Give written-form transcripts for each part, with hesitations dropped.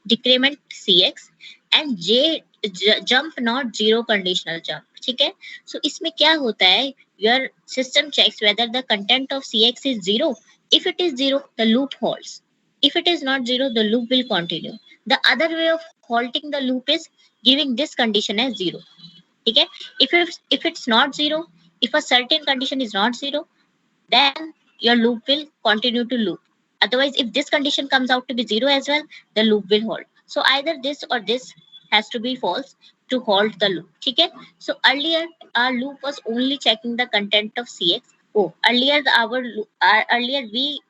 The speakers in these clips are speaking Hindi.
decrement cx and jump not zero conditional jump. ठीक है, so इसमें क्या होता है, your system checks whether the content of cx is zero. If it is zero, the loop halts. If it is not zero, the loop will continue. The other way of halting the loop is giving this condition as zero. ठीक है, if it's not zero, if a certain condition is not zero, then your loop will continue to loop. Otherwise, if this condition comes out to be zero as well, the loop will halt. So either this or this has to be false to halt the loop. Okay? So earlier our loop was only checking the content of cx. Oh, earlier we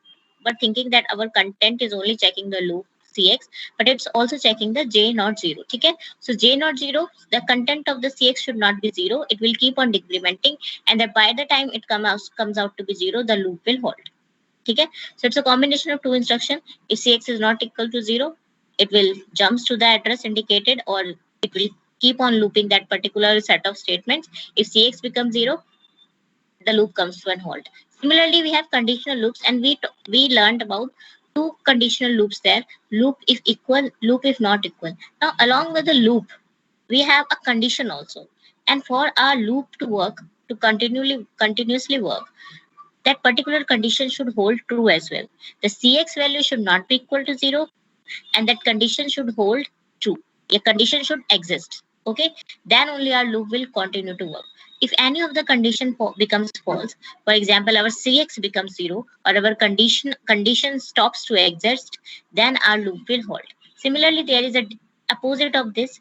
were thinking that our content is only checking the loop cx, but it's also checking the j not zero. Okay? So j not zero, the content of the cx should not be zero. It will keep on decrementing, and that by the time it comes out to be zero, the loop will halt. Okay? So it's a combination of two instructions. If cx is not equal to zero, it will jumps to the address indicated, or it will keep on looping that particular set of statements. If cx becomes zero, the loop comes to an halt. Similarly, we have conditional loops, and we learned about two conditional loops there: loop if equal, loop if not equal. Now, along with the loop, we have a condition also, and for our loop to work, to continuously work, that particular condition should hold true as well. The cx value should not be equal to zero, and that condition should hold true. A condition should exist. Okay, then only our loop will continue to work. If any of the condition becomes false, for example, our cx becomes zero, or our condition stops to exist, then our loop will halt. Similarly, there is a opposite of this,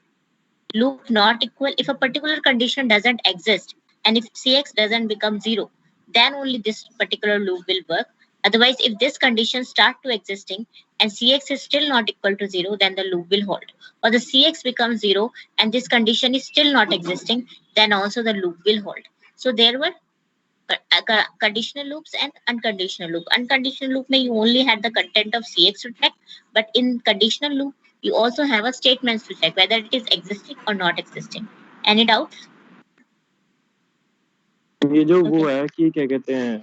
loop not equal. If a particular condition doesn't exist, and if cx doesn't become zero, then only this particular loop will work. Otherwise, if this condition start to existing and cx is still not equal to zero, then the loop will halt. Or the cx becomes zero and this condition is still not existing, then also the loop will halt. So there were conditional loops and unconditional loop. Unconditional loop may you only had the content of cx to check, but in conditional loop you also have a statements to check whether it is existing or not existing. Any doubts? ये जो वो है कि क्या कहते हैं,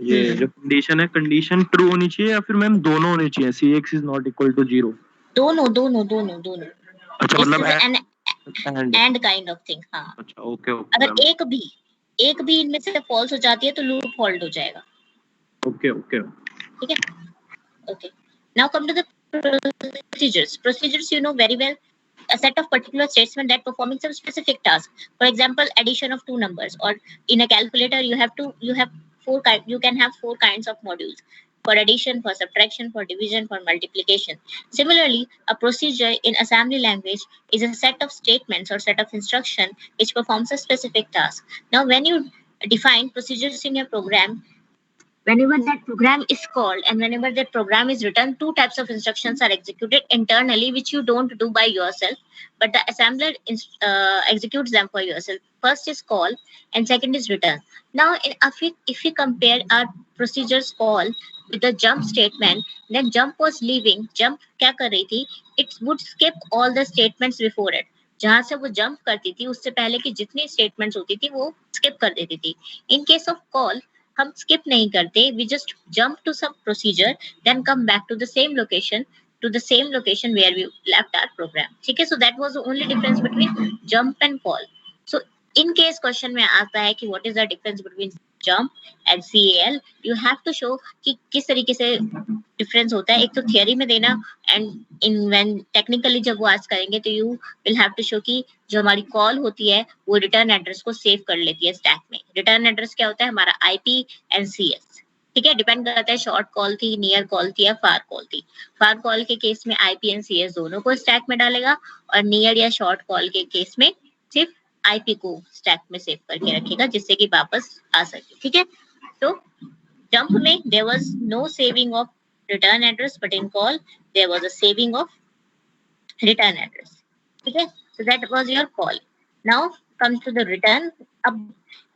ये जो कंडीशन है, कंडीशन ट्रू होनी चाहिए या फिर मैम दोनों होनी चाहिए, cx is not equal to zero? दोनों. अच्छा, मतलब एंड काइंड ऑफ थिंग. हाँ. अच्छा, ओके. अगर एक भी इनमें से फॉल्स हो जाती है तो लूप हॉल्ट हो जाएगा. ओके. ठीक है. Okay. Now come to the procedures you know very well. A set of particular statements that performing some specific task. For example, addition of two numbers, or in a calculator you have you can have four kinds of modules: for addition, for subtraction, for division, for multiplication. Similarly, a procedure in assembly language is a set of statements or set of instruction which performs a specific task. Now, when you define procedures in your program, whenever that program is called and whenever that program is written, two types of instructions are executed internally, which you don't do by yourself, but the assembler executes them for yourself. First is call and second is return. Now, if you compare our procedures call with the jump statement, then jump was leaving. Jump क्या कर रही थी? It would skip all the statements before it. जहां से वो जंप करती थी उससे पहले की जितनी स्टेटमेंट्स होती थी वो स्किप कर देती थी. इन केस ऑफ कॉल हम skip नहीं करते, we just jump to some procedure, then come back to the same location where we left our program. ठीक है. So that was the only difference between jump and call. So in case question में आता है कि what is the difference between jump and cal, you have to show कि किस तरीके से डिफरेंस होता है. एक तो थियरी में देना, एंड इन व्हेन टेक्निकली जब वो आज करेंगे तो you will have to show कि जो हमारी कॉल होती है वो रिटर्न एड्रेस को सेव कर लेती है स्टैक में. रिटर्न एड्रेस क्या होता है? हमारा आईपी एंड सीएस. ठीक है. डिपेंड करता है शॉर्ट कॉल थी, नियर कॉल थी या फार कॉल थी. फार कॉल के केस में आईपी एंड सीएस दोनों को स्टैक में डालेगा, और नियर या शॉर्ट कॉल के केस में सिर्फ आईपी को स्टैक में सेव करके रखेगा जिससे कि वापस आ सके. ठीक है. तो jump में there was no saving of return address, but in call there was a saving of return address. Okay, so that was your call. Now comes to the return.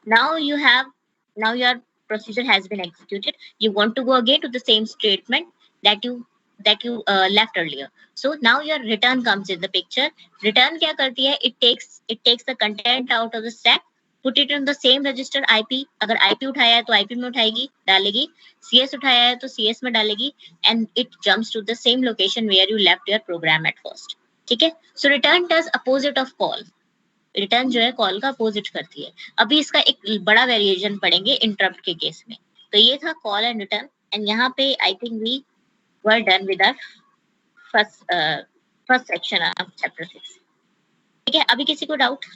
Now your procedure has been executed. You want to go again to the same statement that you left earlier. So now your return comes in the picture. Return क्या करती है? It takes the content out of the stack put it in the same register IP, अगर आईपी उठाया है तो आईपी में उठाएगी डालेगी, सीएस उठाया है तो सीएस में डालेगी, and it jumps to the same location where you left your program at first. ठीक है, so return does opposite of call, return जो है कॉल का अपोजिट करती है। अभी इसका एक बड़ा वेरिएशन पढ़ेंगे इंटरप्ट के केस में। तो ये था कॉल एंड रिटर्न, एंड यहाँ पे I think we were done with our first section of chapter 6। ठीक है, अभी किसी को डाउट?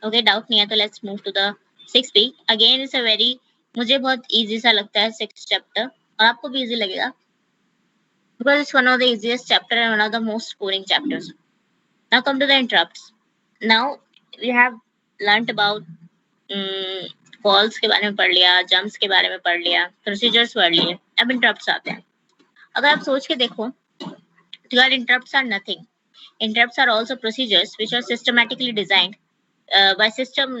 ओके, डाउट नहीं है तो let's move to the 6B। Again it's a very, मुझे बहुत इजी सा लगता है 6th चैप्टर, और आपको भी इजी लगेगा because it's one of the easiest chapter and one of the most boring chapters. Now come to the interrupts. Now we have learnt about calls के बारे में पढ़ लिया, jumps के बारे में पढ़ लिया, procedures पढ़ लिए, अब interrupts आते हैं। अगर आप सोच के देखो तो यार interrupts are nothing. Interrupts are also procedures which are systematically designed by system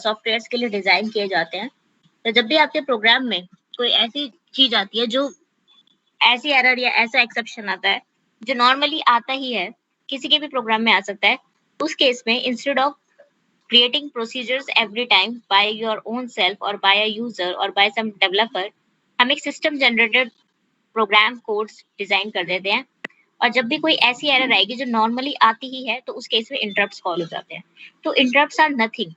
softwares के लिए डिजाइन किए जाते हैं। तो जब भी आपके प्रोग्राम में कोई ऐसी चीज आती है, जो ऐसी एरर या ऐसा एक्सेप्शन आता है जो नॉर्मली आता ही है, किसी के भी प्रोग्राम में आ सकता है, उस केस में instead of creating procedures every time by your own self or by a user or by some developer, हम एक system generated program codes design कर देते हैं, और जब भी कोई ऐसी एरर आएगी जो नॉर्मली आती ही है, तो उस केस में इंटरप्ट्स कॉल हो जाते हैं। तो interrupts are nothing,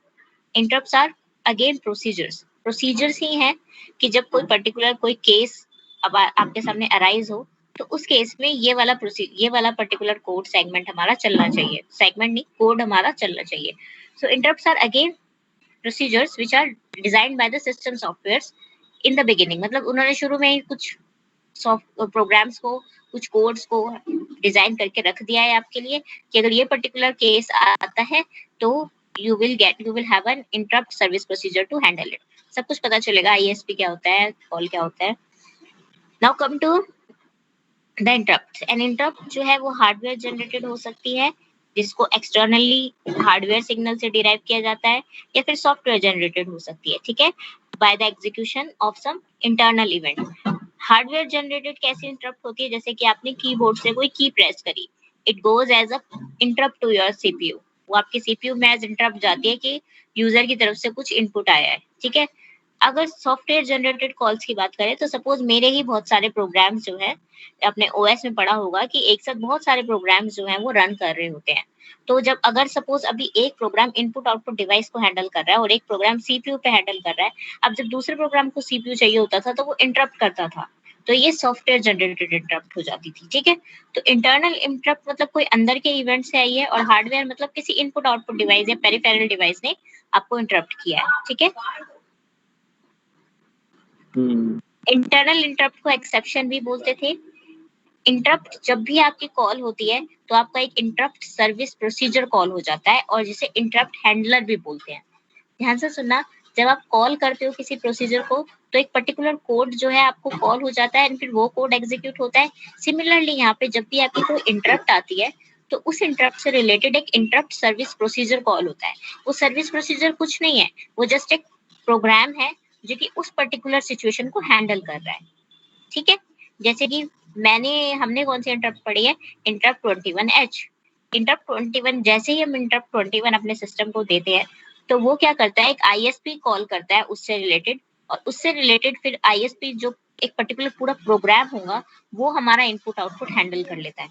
interrupts are again procedures. Procedures ही हैं कि जब कोई पर्टिकुलर कोई केस अब आपके सामने अराइज हो, तो उस केस में ये वाला पर्टिकुलर कोड सेगमेंट हमारा चलना चाहिए, सेगमेंट नहीं, कोड हमारा चलना चाहिए। So interrupts are again procedures which are designed by the system softwares in the beginning, मतलब उन्होंने शुरू में ही कुछ प्रोग्राम्स को, कुछ कोड्स को डिजाइन करके रख दिया है आपके लिए कि अगर ये पर्टिकुलर केस आता है तो you will have an interrupt service procedure to handle it. सब कुछ पता चलेगा, ISP क्या होता है, कॉल क्या होता है। Now come to the interrupt. An interrupt जो है वो हार्डवेयर जनरेटेड हो सकती है, जिसको एक्सटर्नली हार्डवेयर सिग्नल से डिराइव किया जाता है, या फिर सॉफ्टवेयर जनरेटेड हो सकती है। ठीक है, by the execution of some internal event. Hardware generated कैसी इंटरप्ट होती है? जैसे कि आपने कीबोर्ड से कोई की प्रेस करी, it goes as a interrupt to your CPU, वो आपके सीपीयू में एज इंटरप्ट जाती है कि यूजर की तरफ से कुछ इनपुट आया है। ठीक है, अगर सॉफ्टवेयर जनरेटेड कॉल्स की बात करें तो सपोज मेरे ही बहुत सारे प्रोग्राम्स जो है, अपने ओएस में पढ़ा होगा कि एक साथ बहुत सारे प्रोग्राम्स जो हैं वो रन कर रहे होते हैं। तो जब अगर सपोज अभी एक प्रोग्राम इनपुट आउटपुट डिवाइस को हैंडल कर रहा है और एक प्रोग्राम सीपीयू पे हैंडल कर रहा है, अब जब दूसरे प्रोग्राम को सीपीयू चाहिए होता था तो वो इंटरप्ट करता था, तो ये सॉफ्टवेयर जनरेटेड इंटरप्ट हो जाती थी। ठीक है, तो इंटरनल इंटरप्ट मतलब कोई अंदर के इवेंट से आई है, और हार्डवेयर मतलब किसी इनपुट आउटपुट डिवाइस या पेरिफेरल डिवाइस ने आपको इंटरप्ट किया है। ठीक है, इंटरनल इंटरप्ट को एक्सेप्शन भी बोलते थे। इंटरप्ट जब भी आपकी कॉल होती है तो आपका एक इंटरप्ट सर्विस प्रोसीजर कॉल हो जाता है, और जिसे इंटरप्ट हैंडलर भी बोलते हैं। ध्यान से सुनना, जब आप कॉल करते हो किसी प्रोसीजर को तो एक पर्टिकुलर कोड जो है आपको कॉल हो जाता है, और फिर वो कोड एग्जीक्यूट होता है। सिमिलरली यहाँ पे जब भी आपकी कोई इंटरप्ट आती है तो उस इंटरप्ट से रिलेटेड एक इंटरप्ट सर्विस प्रोसीजर कॉल होता है। वो सर्विस प्रोसीजर कुछ नहीं है, वो जस्ट एक प्रोग्राम है जो कि उस पर्टिकुलर सिचुएशन को हैंडल कर रहा है। ठीक है, जैसे कि हमने कौन सी इंटरप्ट पढ़ी है? Interrupt 21H। इंटरप्ट 21, जैसे ही हम इंटरप्ट 21 अपने सिस्टम को देते हैं तो वो क्या करता है, एक ISP कॉल करता है उससे रिलेटेड, और उससे रिलेटेड फिर ISP जो एक पर्टिकुलर पूरा प्रोग्राम होगा वो हमारा इनपुट आउटपुट हैंडल कर लेता है।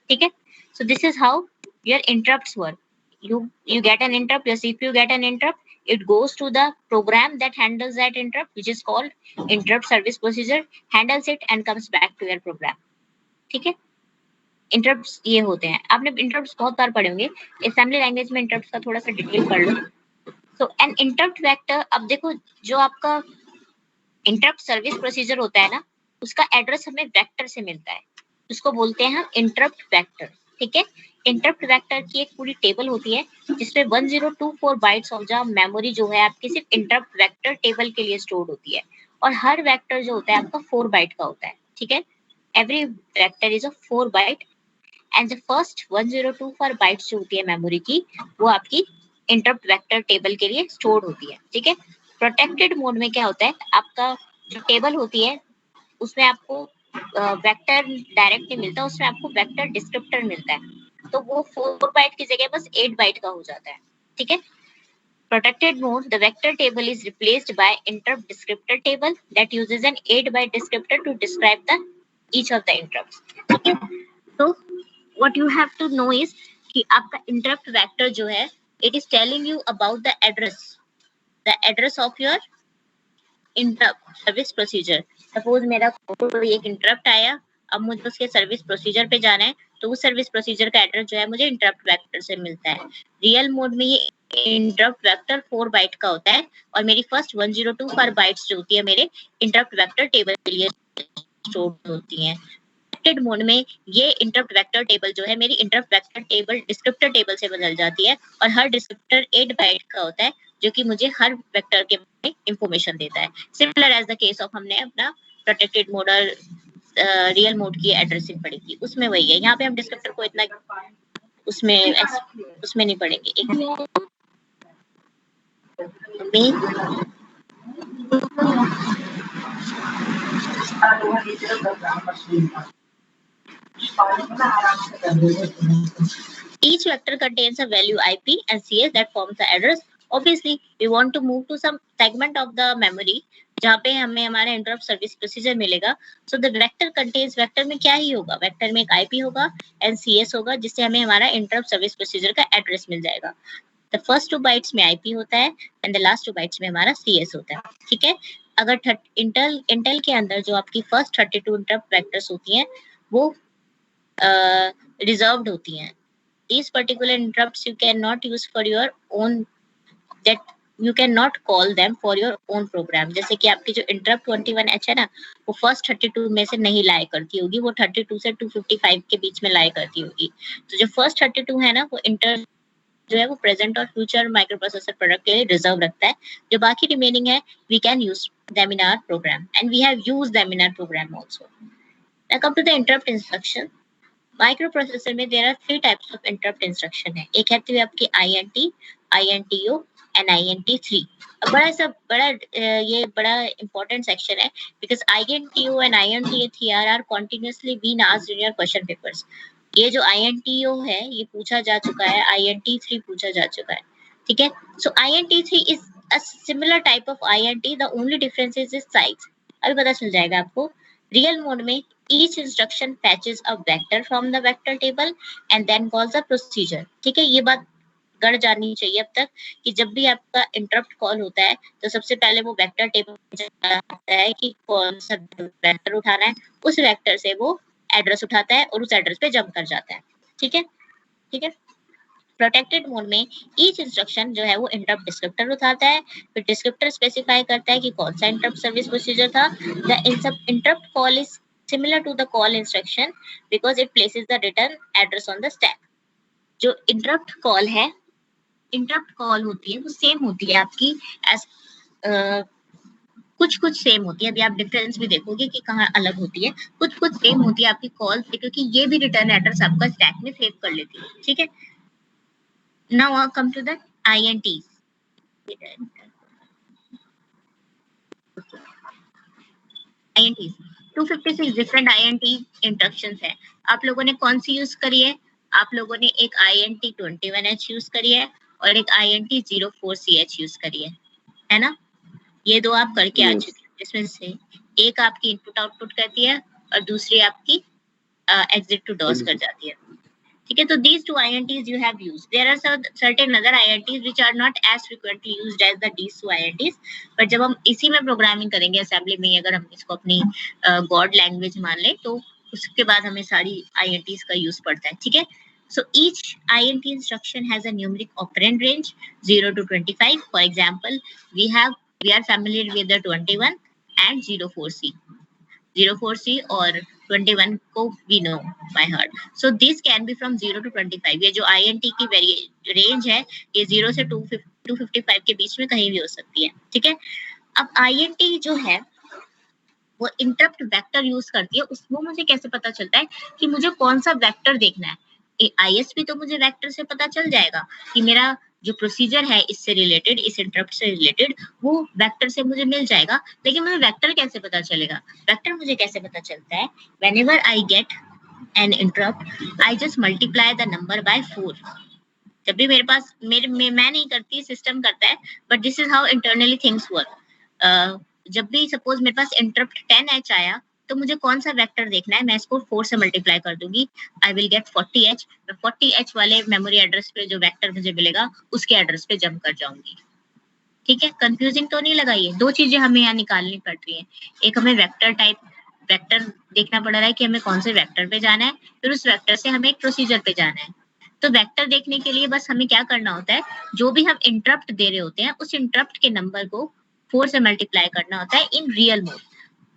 ठीक है, so this is how your interrupts work. You get an interrupt, your CPU get an interrupt, it goes to the program that handles that interrupt, which is called interrupt service procedure, handles it and comes back to your program. ठीक है, इंटरप्ट्स ये होते हैं। आपने इंटरप्ट्स बहुत बार पढ़े होंगे, असेंबली लैंग्वेज में इंटरप्ट्स का थोड़ा सा डिटेल पढ़ लो। सो एन इंटरप्ट वेक्टर, अब देखो जो आपका इंटरप्ट सर्विस प्रोसीजर होता है ना, उसका एड्रेस हमें वेक्टर से मिलता है, उसको बोलते हैं हम इंटरप्ट वेक्टर। ठीक है, इंटरप्ट वेक्टर की एक पूरी टेबल होती है जिसमें 1024 बाइट्स ऑफ द मेमोरी जो है आपकी सिर्फ इंटरप्ट वेक्टर टेबल के लिए स्टोर्ड होती है, और हर वेक्टर जो होता है आपका 4 बाइट का होता है। ठीक है, every vector is a 4 byte, and the first 1024 bytes जो होती है मेमोरी की, वो आपकी इंटरप्ट वेक्टर टेबल के लिए स्टोर्ड होती है। ठीक है, प्रोटेक्टेड मोड में क्या होता है, आपका जो टेबल होती है उसमें आपको वेक्टर डायरेक्ट नहीं मिलता, उसमें आपको वेक्टर डिस्क्रिप्टर मिलता है। तो वो 4 बाइट की जगह बस 8 बाइट का हो जाता है, ठीक है। Protected mode, the vector table is replaced by interrupt descriptor table that uses an 8 byte descriptor to describe the each of the interrupts, ठीक है। तो what you have to know is कि आपका interrupt vector जो है, it is telling you about the address of your interrupt service procedure। Suppose मेरा कोई एक interrupt आया, अब मुझे उसके सर्विस प्रोसीजर पे जाना है, तो उस सर्विस प्रोसीजर का एड्रेस जो है मुझे इंटरप्ट वेक्टर से मिलता है। रियल मोड में ये इंटरप्ट वेक्टर 4 बाइट का होता है और मेरी फर्स्ट 102 पर बाइट्स जो होती है मेरे इंटरप्ट वेक्टर टेबल के लिए स्टोर होती हैं। प्रोटेक्टेड मोड में ये इंटरप्ट वेक्टर टेबल जो है मेरी interrupt vector table descriptor table से बदल जाती है और हर डिस्क्रिप्टर 8 बाइट का होता है जो कि मुझे हर वेक्टर के बारे में इंफॉर्मेशन देता है। Similar as the case of हमने अपना प्रोटेक्टेड मोड और रियल मोड की एड्रेसिंग पढ़ी थी, उसमें वही है। यहाँ पे हम डिस्क्रिप्टर को इतना उसमें नहीं पढ़ेंगे। Each vector contains a value IP and CS that forms the address. Obviously, we want to move to some segment of the memory जहाँ पे हमें हमारा इंटरप्ट सर्विस प्रोसीजर मिलेगा। So the vector contains, vector में क्या ही होगा, वेक्टर में एक IP होगा and CS होगा जिससे हमें हमारा इंटरप्ट सर्विस प्रोसीजर का एड्रेस मिल जाएगा। The first 2 bytes में IP होता है and the last 2 bytes में हमारा CS होता है, ठीक है। अगर इंटेल के अंदर जो आपकी फर्स्ट 32 इंटरप्ट वेक्टर्स होती हैं वो रिजर्व्ड होती हैं। These particular interrupts you cannot use for your own, that you cannot call them for your own program। जैसे कि आपकी जो interrupt 21H है ना, वो first 32 में से नहीं लाया करती होगी, वो 32 से 255 के बीच में लाया करती होगी। तो जो first 32 है ना, वो जो है वो प्रेजेंट और फ्यूचर माइक्रो प्रोसेसर प्रोडक्ट के लिए रिजर्व रखता है। जो बाकी रिमेनिंग है, we can use them in our program and we have used them in our program also. Now come to the interrupt instruction. Microprocessor में there are 3 types of interrupt instruction है। एक है आपकी INT, INTO एंड INT3। बड़ा इंपॉर्टेंट सेक्शन है because INTO and INT3 are continuously been asked in your question papers. ये जो INTO है ये पूछा जा चुका है, INT3 पूछा जा चुका है, ठीक है। सो INT3 is a similar type of INT, the only difference is it's size. अभी पता चल जाएगा आपको। रियल मोड में each instruction fetches a vector from the vector table and then calls a procedure, ठीक है। ये बात गढ़ जानी चाहिए अब तक कि जब भी आपका इंटरप्ट कॉल होता है तो सबसे पहले वो वेक्टर टेबल आता है कि कौन सा वेक्टर उठाना है, उस वेक्टर से वो एड्रेस उठाता है और उस एड्रेस पे जंप कर जाता है, ठीक है, ठीक है। प्रोटेक्टेड मोड में ईच इंस्ट्रक्शन जो है वो इंटरप्ट डिस्क्रिप्टर उठाता है, फिर डिस्क्रिप्टर स्पेसिफाई करता है कि कौन सा इंटरप्ट सर्विस प्रोसीजर था। The interrupt call is similar to the call instruction because it places the return address on the stack। जो इंटरप्ट कॉल है, इंटरप्ट कॉल होती है वो सेम होती है आपकी एज कुछ सेम होती है। अभी आप डिफरेंस भी देखोगे कि कहाँ अलग होती है, कुछ सेम होती है आपकी कॉल से, क्योंकि ये भी रिटर्न एड्रेस आपका स्टैक में सेव कर लेती है, ठीक है। Now I come to the INTs। INTs 256 different INT instructions है। आप लोगों ने कौन सी यूज करी है? आप लोगों ने एक INT 21H यूज करी है और एक INT 04CH यूज करी है ना? ये दो आप करके आ चुके हैं, जिसमें से एक आपकी इनपुट आउटपुट करती है और दूसरी आपकी एग्जिट टू डॉस कर जाती है, ठीक है। तो these two INTs you have used. There are certain other INTs which are not as frequently used as the these two INTs, but जब हम इसी में प्रोग्रामिंग करेंगे असेंबली में, अगर हम इसको अपनी गॉड लैंग्वेज मान लें तो उसके बाद हमें सारी INTs का यूज पड़ता है, ठीक है। So each INT instruction has a numeric operand range 0 to 25. For example, we are familiar with the 21 and 04C. 04C और 21 को we know by heart. So this can be from 0 to 25. ये जो INT की रेंज है ये 0 से 255 के बीच में कहीं भी हो सकती है, ठीक है। अब INT जो है वो इंटरप्ट वेक्टर यूज करती है, उसको मुझे कैसे पता चलता है कि मुझे कौन सा वेक्टर देखना है। ISP तो मुझे वेक्टर से पता चल जाएगा कि मेरा जो प्रोसीजर है इससे रिलेटेड, इस इंटरप्ट से रिलेटेड, वो वेक्टर से मुझे मिल जाएगा। लेकिन मुझे वेक्टर कैसे पता चलेगा? वेक्टर मुझे कैसे पता चलता है? Whenever I get an interrupt, I just multiply the number by 4. जब भी मेरे पास मैं नहीं करती, सिस्टम करता है, but this is how internally things work. जब भी सपोज मेरे पास इंटरप्ट 10h आया, तो मुझे कौन सा वेक्टर देखना है, मैं इसको 4 से मल्टीप्लाई कर दूंगी, आई विल गेट 40h. मैं 40h वाले मेमोरी एड्रेस पे जो वेक्टर मुझे मिलेगा उसके एड्रेस पे जंप कर जाऊंगी. ठीक है, कंफ्यूजिंग तो नहीं लगा ये? 2 चीजें हमें यहाँ निकालनी पड़ रही है. एक हमें वेक्टर देखना पड़ रहा है कि हमें कौन से वेक्टर पे जाना है, फिर उस वेक्टर से हमें एक प्रोसीजर पे जाना है. तो वेक्टर देखने के लिए बस हमें क्या करना होता है, जो भी हम इंटरप्ट दे रहे होते हैं उस इंटरप्ट के नंबर को 4 से मल्टीप्लाई करना होता है in real mode.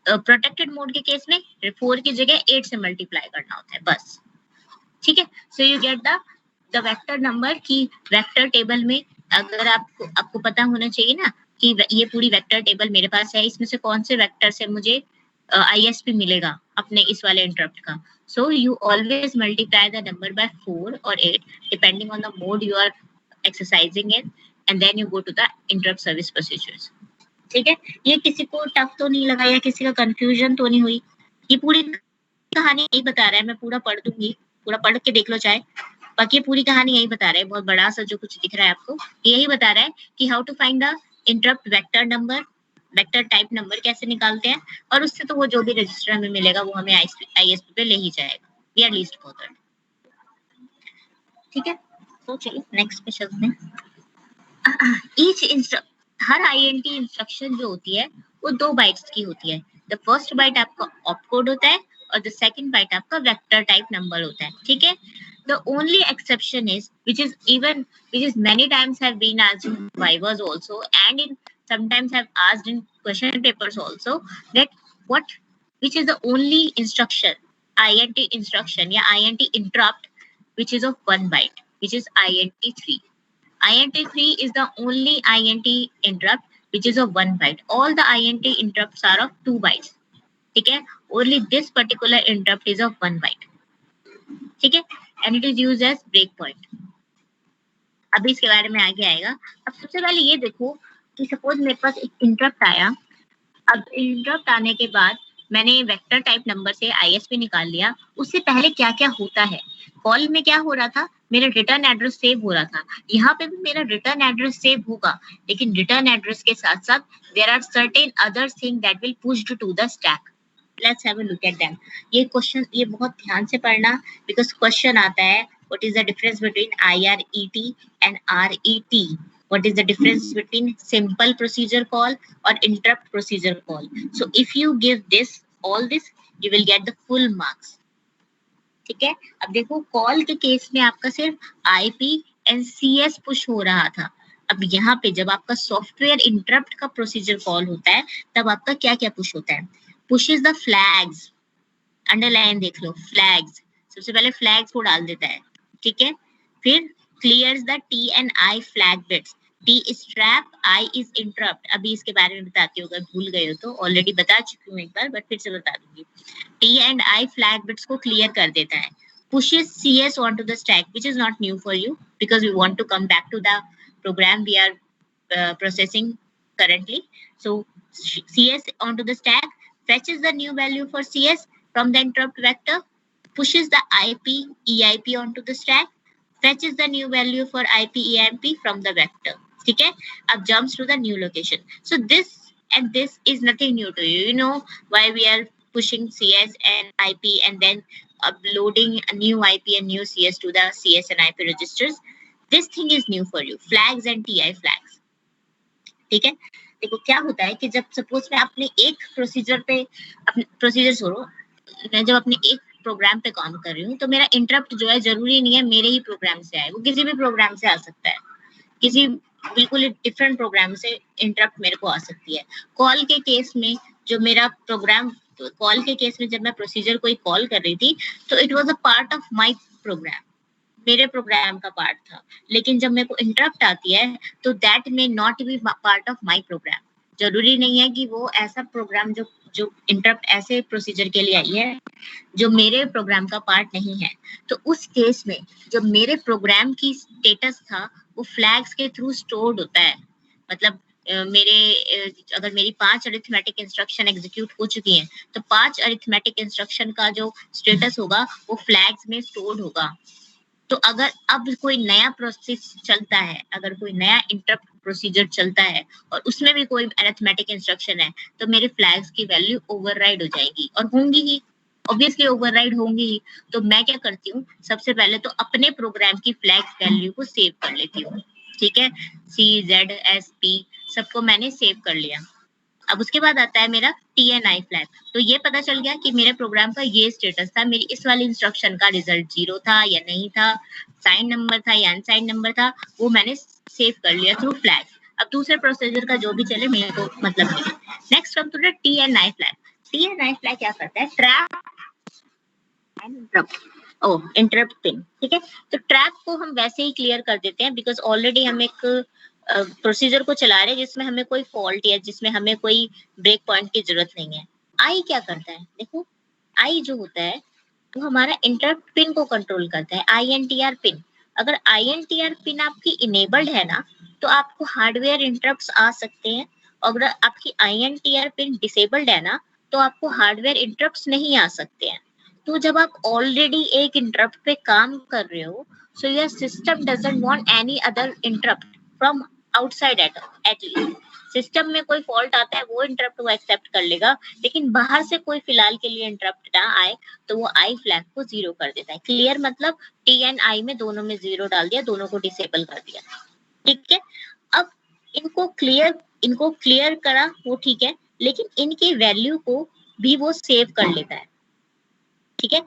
Protected mode के केस में 4 की जगह 8 से मल्टीप्लाई करना होता है बस. ठीक है, so you get the vector number की वेक्टर टेबल में. अगर आपको पता होना चाहिए ना कि ये पूरी वेक्टर टेबल मेरे पास है, इसमें से कौन से वेक्टर से मुझे ISP मिलेगा अपने इस वाले इंटरप्ट का. So you always multiply the number by 4 or 8 depending on the mode you are exercising in, and then you go to the interrupt service procedures. ठीक है, ये किसी को टफ तो नहीं लगा या किसी का कंफ्यूजन तो नहीं हुई? ये पूरी कहानी यही बता रहा है, मैं पूरा पढ़ दूंगी, पूरा पढ़ के देख लो चाहे. बाकी पूरी कहानी यही बता रहा है, बहुत बड़ा सा जो कुछ दिख रहा है आपको, यही बता रहा है कि how to find the interrupt vector number, vector type number कैसे निकालते हैं, और उससे तो वो जो भी रजिस्टर हमें मिलेगा वो हमें ISP पे ले ही जाएगा. We are least bothered. ठीक है, तो चलो नेक्स्ट पे चलते हैं. हर INT इंस्ट्रक्शन जो होती है वो 2 बाइट्स की होती है. द फर्स्ट बाइट आपका ऑप कोड होता है और द सेकंड बाइट आपका वेक्टर टाइप नंबर होता है. ठीक है, the only exception is which is many times have been asked in vivas also, and in sometimes have asked in question papers also, that which is the only instruction, INT instruction या INT interrupt which is of 1 byte, which is INT3. INT3 is the only INT interrupt which is of 1 byte. All the INT interrupts are of 2 bytes. ठीक है, only this particular interrupt is of 1 byte. ठीक है, and it is used as break point. अभी इसके बारे में आगे आएगा. अब सबसे पहले ये देखो कि सपोज मेरे पास एक इंटरप्ट आया. अब इंटरप्ट आने के बाद मैंने वेक्टर टाइप नंबर से ISP निकाल लिया. उससे पहले क्या क्या होता है, कॉल में क्या हो रहा था, मेरा रिटर्न एड्रेस सेव हो रहा था. यहाँ पे भी मेरा रिटर्न एड्रेस सेव होगा, लेकिन रिटर्न एड्रेस के साथ साथ there are certain other thing that will pushed to the stack. Let's have a look at them. ये क्वेश्चन ये बहुत ध्यान से पढ़ना, बिकॉज क्वेश्चन आता है what is the difference between IRET and RET. What is the difference between simple procedure call or interrupt procedure call? So if you give this all this, you will get the full marks. ठीक है, अब देखो कॉल के केस में आपका सिर्फ IP and CS पुश हो रहा था. अब यहाँ पे जब आपका सॉफ्टवेयर इंटरप्ट का प्रोसीजर कॉल होता है तब आपका क्या क्या पुश होता है. pushes the flags, अंडरलाइन देख लो, flags सबसे पहले flags को डाल देता है. ठीक है, फिर clears the T and I flag bits. T is trap, I is interrupt. अभी इसके बारे में बताती हूँ, अगर भूल गए हो तो ऑलरेडी बता चुकी हूँ एक बार, बट फिर से बता दूंगी. T and I flag bits को क्लियर कर देता है. Pushes CS onto the stack, which is not new for you because we want to come back to the program we are processing currently. So CS onto the stack, fetches the new value for CS from the interrupt vector, pushes the IP EIP onto the stack, fetches the new value for IP EIP from the vector. ठीक है, अब jumps to the new location. So this is nothing new to you. You know why we are pushing CS and IP and then uploading a new IP and new CS to the CS and IP registers. This thing is new for you. Flags and TI flags. ठीक है, देखो क्या होता है कि जब सपोज मैं अपने एक प्रोसीजर पे मैं जब अपने एक प्रोग्राम पे काम कर रही हूँ तो मेरा इंटरप्ट जो है जरूरी नहीं है मेरे ही प्रोग्राम से आए, वो किसी भी प्रोग्राम से आ सकता है, किसी बिल्कुल डिफरेंट प्रोग्राम से इंटरप्ट मेरे को आ सकती है. कॉल के केस में जो मेरा प्रोग्राम, कॉल के केस में जब मैं प्रोसीजर कोई कॉल कर रही थी तो it was a part of my program, मेरे प्रोग्राम का पार्ट था. लेकिन जब मेरे को इंटरप्ट आती है तो that may not be part of my program. जरूरी नहीं है कि वो ऐसा प्रोग्राम जो इंटरप्ट ऐसे प्रोसीजर के लिए आई है जो मेरे प्रोग्राम का पार्ट नहीं है. तो उस केस में जो मेरे प्रोग्राम की स्टेटस था वो फ्लैग्स के थ्रू स्टोर्ड होता है. मतलब अगर मेरी 5 अरिथमेटिक इंस्ट्रक्शन एग्जीक्यूट हो चुकी हैं तो 5 अरिथमेटिक इंस्ट्रक्शन का जो स्टेटस होगा वो फ्लैग्स में स्टोर्ड होगा। तो अगर अब कोई नया प्रोसेस चलता है, अगर कोई नया इंटरप्ट प्रोसीजर चलता है और उसमें भी कोई अरिथमेटिक इंस्ट्रक्शन है तो मेरे फ्लैग्स की वैल्यू ओवरराइड हो जाएगी और होंगी ही, ऑब्वियसली ओवरराइड होंगी ही। तो मैं क्या करती हूँ, सबसे पहले तो अपने प्रोग्राम की फ्लैग वैल्यू को सेव कर लेती हूँ। ठीक है, CZSP सबको मैंने सेव कर लिया। अब उसके बाद आता है मेरा TNI फ्लैग। तो ये पता चल गया कि मेरे प्रोग्राम का ये स्टेटस था, मेरी इस वाली इंस्ट्रक्शन का रिजल्ट 0 था या नहीं था, साइन नंबर था या अनसाइन नंबर था, वो मैंने सेव कर लिया थ्रू फ्लैग। अब दूसरे प्रोसीजर का जो भी चले मेरे को मतलब नहीं। Next come to the TNI flag. TNI flag क्या करता है, trap and interrupt, interrupt pin. ठीक है, तो ट्रैप को हम वैसे ही क्लियर कर देते हैं बिकॉज ऑलरेडी हम एक प्रोसीजर को चला रहे हैं जिसमें हमें कोई फॉल्ट या जिसमें हमें कोई ब्रेक पॉइंट की जरूरत नहीं है। आई क्या करता है, देखो आई जो होता है वो हमारा इंटरप्ट पिन को कंट्रोल करता है, INTR पिन। अगर INTR पिन आपकी इनेबल्ड है ना तो आपको हार्डवेयर इंटरप्ट्स आ सकते हैं, और अगर आपकी INTR पिन डिसेबल्ड है ना तो आपको हार्डवेयर इंटरप्ट्स नहीं आ सकते हैं। तो जब आप ऑलरेडी एक इंटरप्ट पे काम कर रहे हो, so your system doesn't want any other interrupt from outside at least. System में कोई फॉल्ट आता है वो इंटरप्ट वो एक्सेप्ट कर लेगा, लेकिन बाहर से कोई फिलहाल के लिए इंटरप्ट ना आए तो वो आई फ्लैग को 0 कर देता है। क्लियर, मतलब TNI में दोनों में 0 डाल दिया, दोनों को डिसेबल कर दिया। ठीक है, अब इनको क्लियर करा वो ठीक है, लेकिन इनकी वैल्यू को भी वो सेव कर लेता है। ठीक है,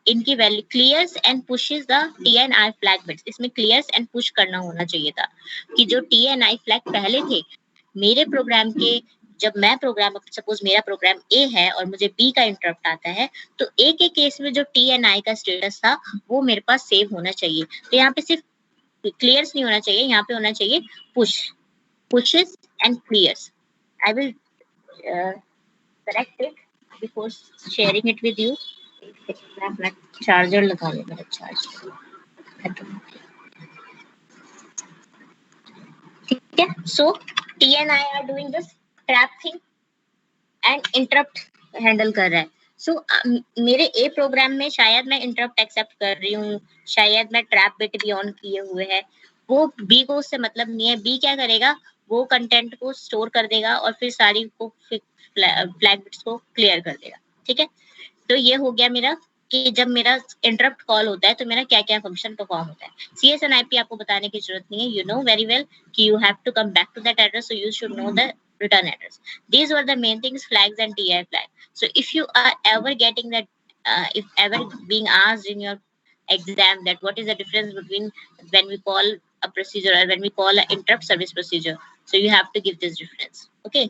इनकी value clears and pushes the TNI flag bits. इसमें क्लियर्स एंड पुश करना होना चाहिए था कि जो TNI फ्लैग पहले थे मेरे प्रोग्राम के, जब मैं प्रोग्राम, सपोज मेरा प्रोग्राम A है और मुझे B का इंटरप्ट आता है तो A के केस में जो TNI का स्टेटस था वो मेरे पास सेव होना चाहिए। तो यहाँ पे सिर्फ क्लियर्स नहीं होना चाहिए, यहाँ पे होना चाहिए pushes and clears. I will correct it before sharing it with you. मैं अपना चार्जर लगा ले, मेरा चार्ज खत्म। ठीक है, so TNI are doing this trap thing and interrupt handle कर रहा है। सो मेरे A प्रोग्राम में शायद मैं इंटरप्ट एक्सेप्ट कर रही हूँ, शायद मैं ट्रैप बिट भी ऑन किए हुए है, वो B को उससे मतलब नहीं है। B क्या करेगा, वो कंटेंट को स्टोर कर देगा और फिर सारी को फ्लैग बिट्स को क्लियर कर देगा। ठीक है, तो ये हो गया मेरा कि जब मेरा इंटरप्ट कॉल होता है तो मेरा क्या क्या फंक्शन परफॉर्म होता है। CS एंड IP आपको बताने की जरूरत नहीं है, यू नो वेरी वेल कि you have to come back to that address, so you should know the return address. These were the main things, flags and TI flag. So if you are ever getting that, if ever being asked in your exam that what is the difference between when we call a procedure or when we call an interrupt service procedure, so you have to give this difference. Okay.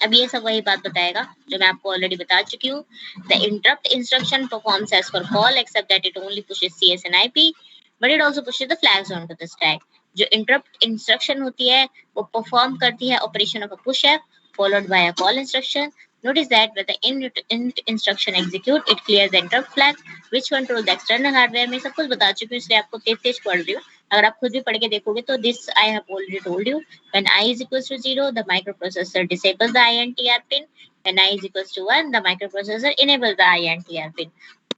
अब ये सब वही बात बताएगा जो मैं आपको ऑलरेडी बता चुकी हूँ। The interrupt instruction performs as per call except that it only pushes CS and IP, but it also pushes the flags on to the stack. जो इंटरप्ट इंस्ट्रक्शन होती है वो परफॉर्म करती है operation of a push F followed by a call instruction. Notice that when the int instruction execute, it clears the interrupt flag which control the external hardware। मैं सब कुछ बता चुकी हूँ इसलिए आपको तेज तेज पढ़ रही हूँ, अगर आप खुद भी पढ़ के देखोगे तो this I have already told you। When I is equals to 0, the microprocessor disables the INTR pin. When I is equals to 1, the microprocessor enables the INTR pin.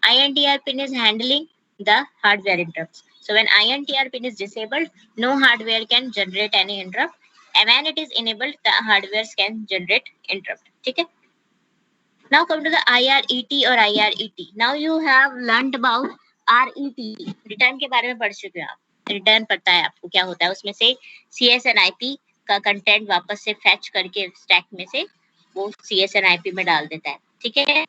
INTR pin is handling the hardware interrupts. So when INTR pin is disabled, no hardware can generate any interrupt. And when it is enabled, the hardware can generate interrupt. ठीक है? Now come to the IRET or IRET. Now you have learned about RET. Return के बारे में पढ़ चुके हो आप। रिटर्न पता है आपको क्या होता है, उसमें से CS and IP का कंटेंट वापस से फैच करके स्टैक में से वो CS and IP में डाल देता है। ठीक है,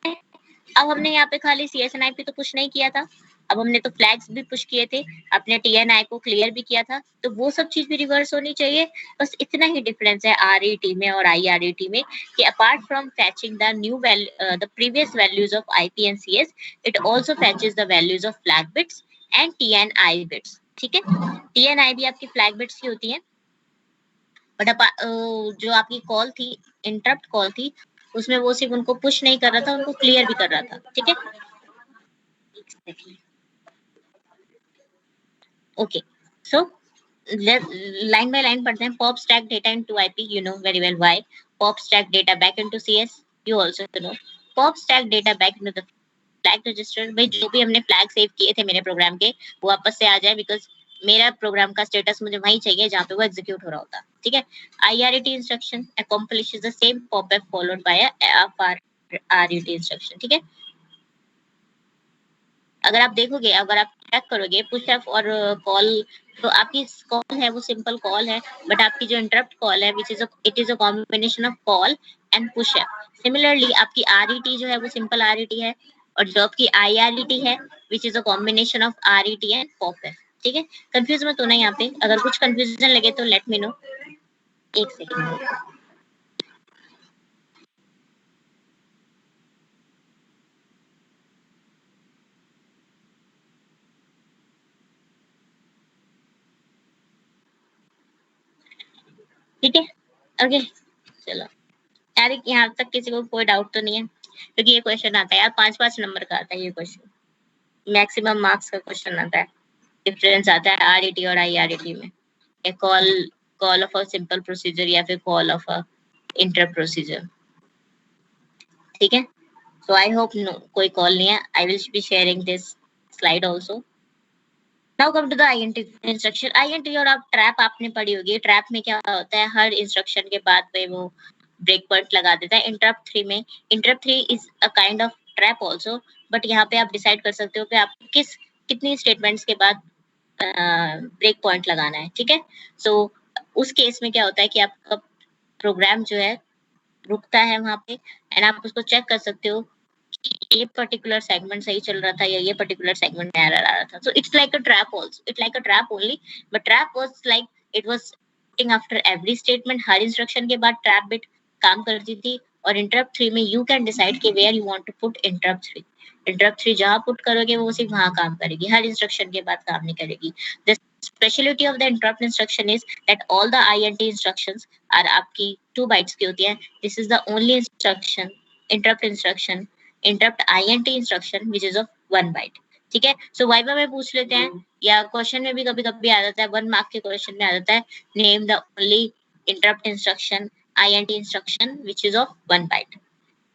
अब हमने यहाँ पे खाली CS and IP तो पुश नहीं किया था, अब हमने तो फ्लैग्स भी पुश किए थे, अपने TNI को क्लियर भी किया था, तो वो सब चीज भी रिवर्स होनी चाहिए। बस इतना ही डिफरेंस है RET में और IRET में कि apart from fetching the new value the previous values of IP and CS, it also fetches the values of flag bits and TNI bits. ठीक है, TNI भी आपकी फ्लैग बिट्स की होती है, बट जो आपकी कॉल थी, इंटरप्ट कॉल थी, उसमें वो सिर्फ उनको पुश नहीं कर रहा था, उनको क्लियर भी कर रहा था। ठीक है, okay, so line by line पढ़ते हैं. Pop stack data into IP, you know very well why. Pop stack data back into CS, you also know. Pop stack data back into the flag register. भाई जो भी हमने फ्लैग सेव किए थे मेरे प्रोग्राम के वो वापस से आ जाए, बिकॉज मेरा प्रोग्राम का स्टेटस मुझे वहीं चाहिए जहाँ पे वो एग्जीक्यूट हो रहा होता. ठीक है. IRET instruction accomplishes the same pop-up followed by a RET instruction. ठीक है. अगर आप देखोगे, अगर आप चेक करोगे पुशअप और कॉल, तो आपकी कॉल है वो सिंपल कॉल है, बट आपकी जो इंटरप्ट कॉल है which is it is a combination of call and pushup. Similarly आपकी RET जो है वो सिंपल RET है, और जो आपकी IRET है which is a combination of RET and popup. ठीक है. कंफ्यूज मत होना यहाँ पे, अगर कुछ कंफ्यूजन लगे तो लेट मी नो. एक सेकंड. ठीक है. ओके चलो यार, यहाँ तक किसी को कोई डाउट तो नहीं है, क्योंकि ये क्वेश्चन आता है यार 5-5 नंबर का आता है ये क्वेश्चन, मैक्सिमम मार्क्स का क्वेश्चन आता है. डिफरेंस आता है RET और IRET में. A call call of a simple procedure या फिर call of a inter procedure. ठीक है. सो आई होप नो कोई कॉल नहीं है. I will be sharing this slide also. Now come to the INT instruction. INT और आप ट्रैप आपने पढ़ी होगी. ट्रैप में क्या होता है, हर इंस्ट्रक्शन के बाद में वो ब्रेक पॉइंट लगा देता है. इंटरप्ट 3 में, interrupt 3 is a kind of trap also, but यहाँ पे आप डिसाइड कर सकते हो कि आप कितनी स्टेटमेंट्स के बाद ब्रेक पॉइंट लगाना है. ठीक है. सो उस केस में क्या होता है कि आपका प्रोग्राम जो है रुकता है वहां पे, एंड आप उसको चेक कर सकते हो कि ये पर्टिकुलर सेगमेंट सही चल रहा था या ये पर्टिकुलर सेगमेंट में एरर आ रहा था. So it's like a trap also, it's like a trap only, but trap was like it was after every statement. Her instruction के बाद ट्रैप बिट काम करती थी. और इंटरप्ट 3 में यू कैन डिसाइड कि where you want to put interrupt 3. Interrupt 3 जहां पुट करोगे वो सिर्फ वहां काम करेगी, हर इंस्ट्रक्शन के बाद काम नहीं करेगी. The speciality of the interrupt instruction is that all the INT instructions are आपकी 2 बाइट्स की होती है. This is the only instruction, interrupt instruction, interrupt INT instruction which is of 1 byte. ठीक है. सो वाइवा में पूछ लेते हैं, या क्वेश्चन में भी कभी कभी आ जाता है, 1 मार्क के क्वेश्चन में आ जाता है, name the only interrupt instruction INT instruction which is of 1 byte.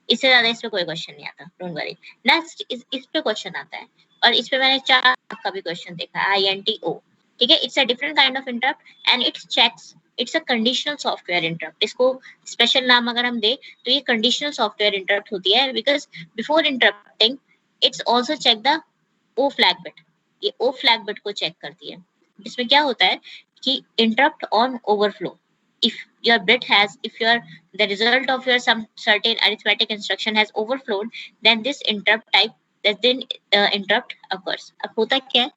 इससे ज्यादा इस पे कोई क्वेश्चन नहीं आता, डोंट वरी. नेक्स्ट इस पे क्वेश्चन आता है, और इस पे मैंने 4 मार्क का भी क्वेश्चन देखा है, INTO. ठीक है. It's a different kind of interrupt and it checks, it's a conditional software interrupt. इसको स्पेशल नाम अगर हम दे तो ये कंडीशनल सॉफ्टवेयर इंटरप्ट होती है, because before interrupting it's also check the O flag bit. ये O फ्लैग बिट को चेक करती है. इसमें क्या होता है कि interrupt on overflow, if your bit has if your the result of your some certain arithmetic instruction has overflowed, then this interrupt type, then interrupt occurs. अब होता क्या है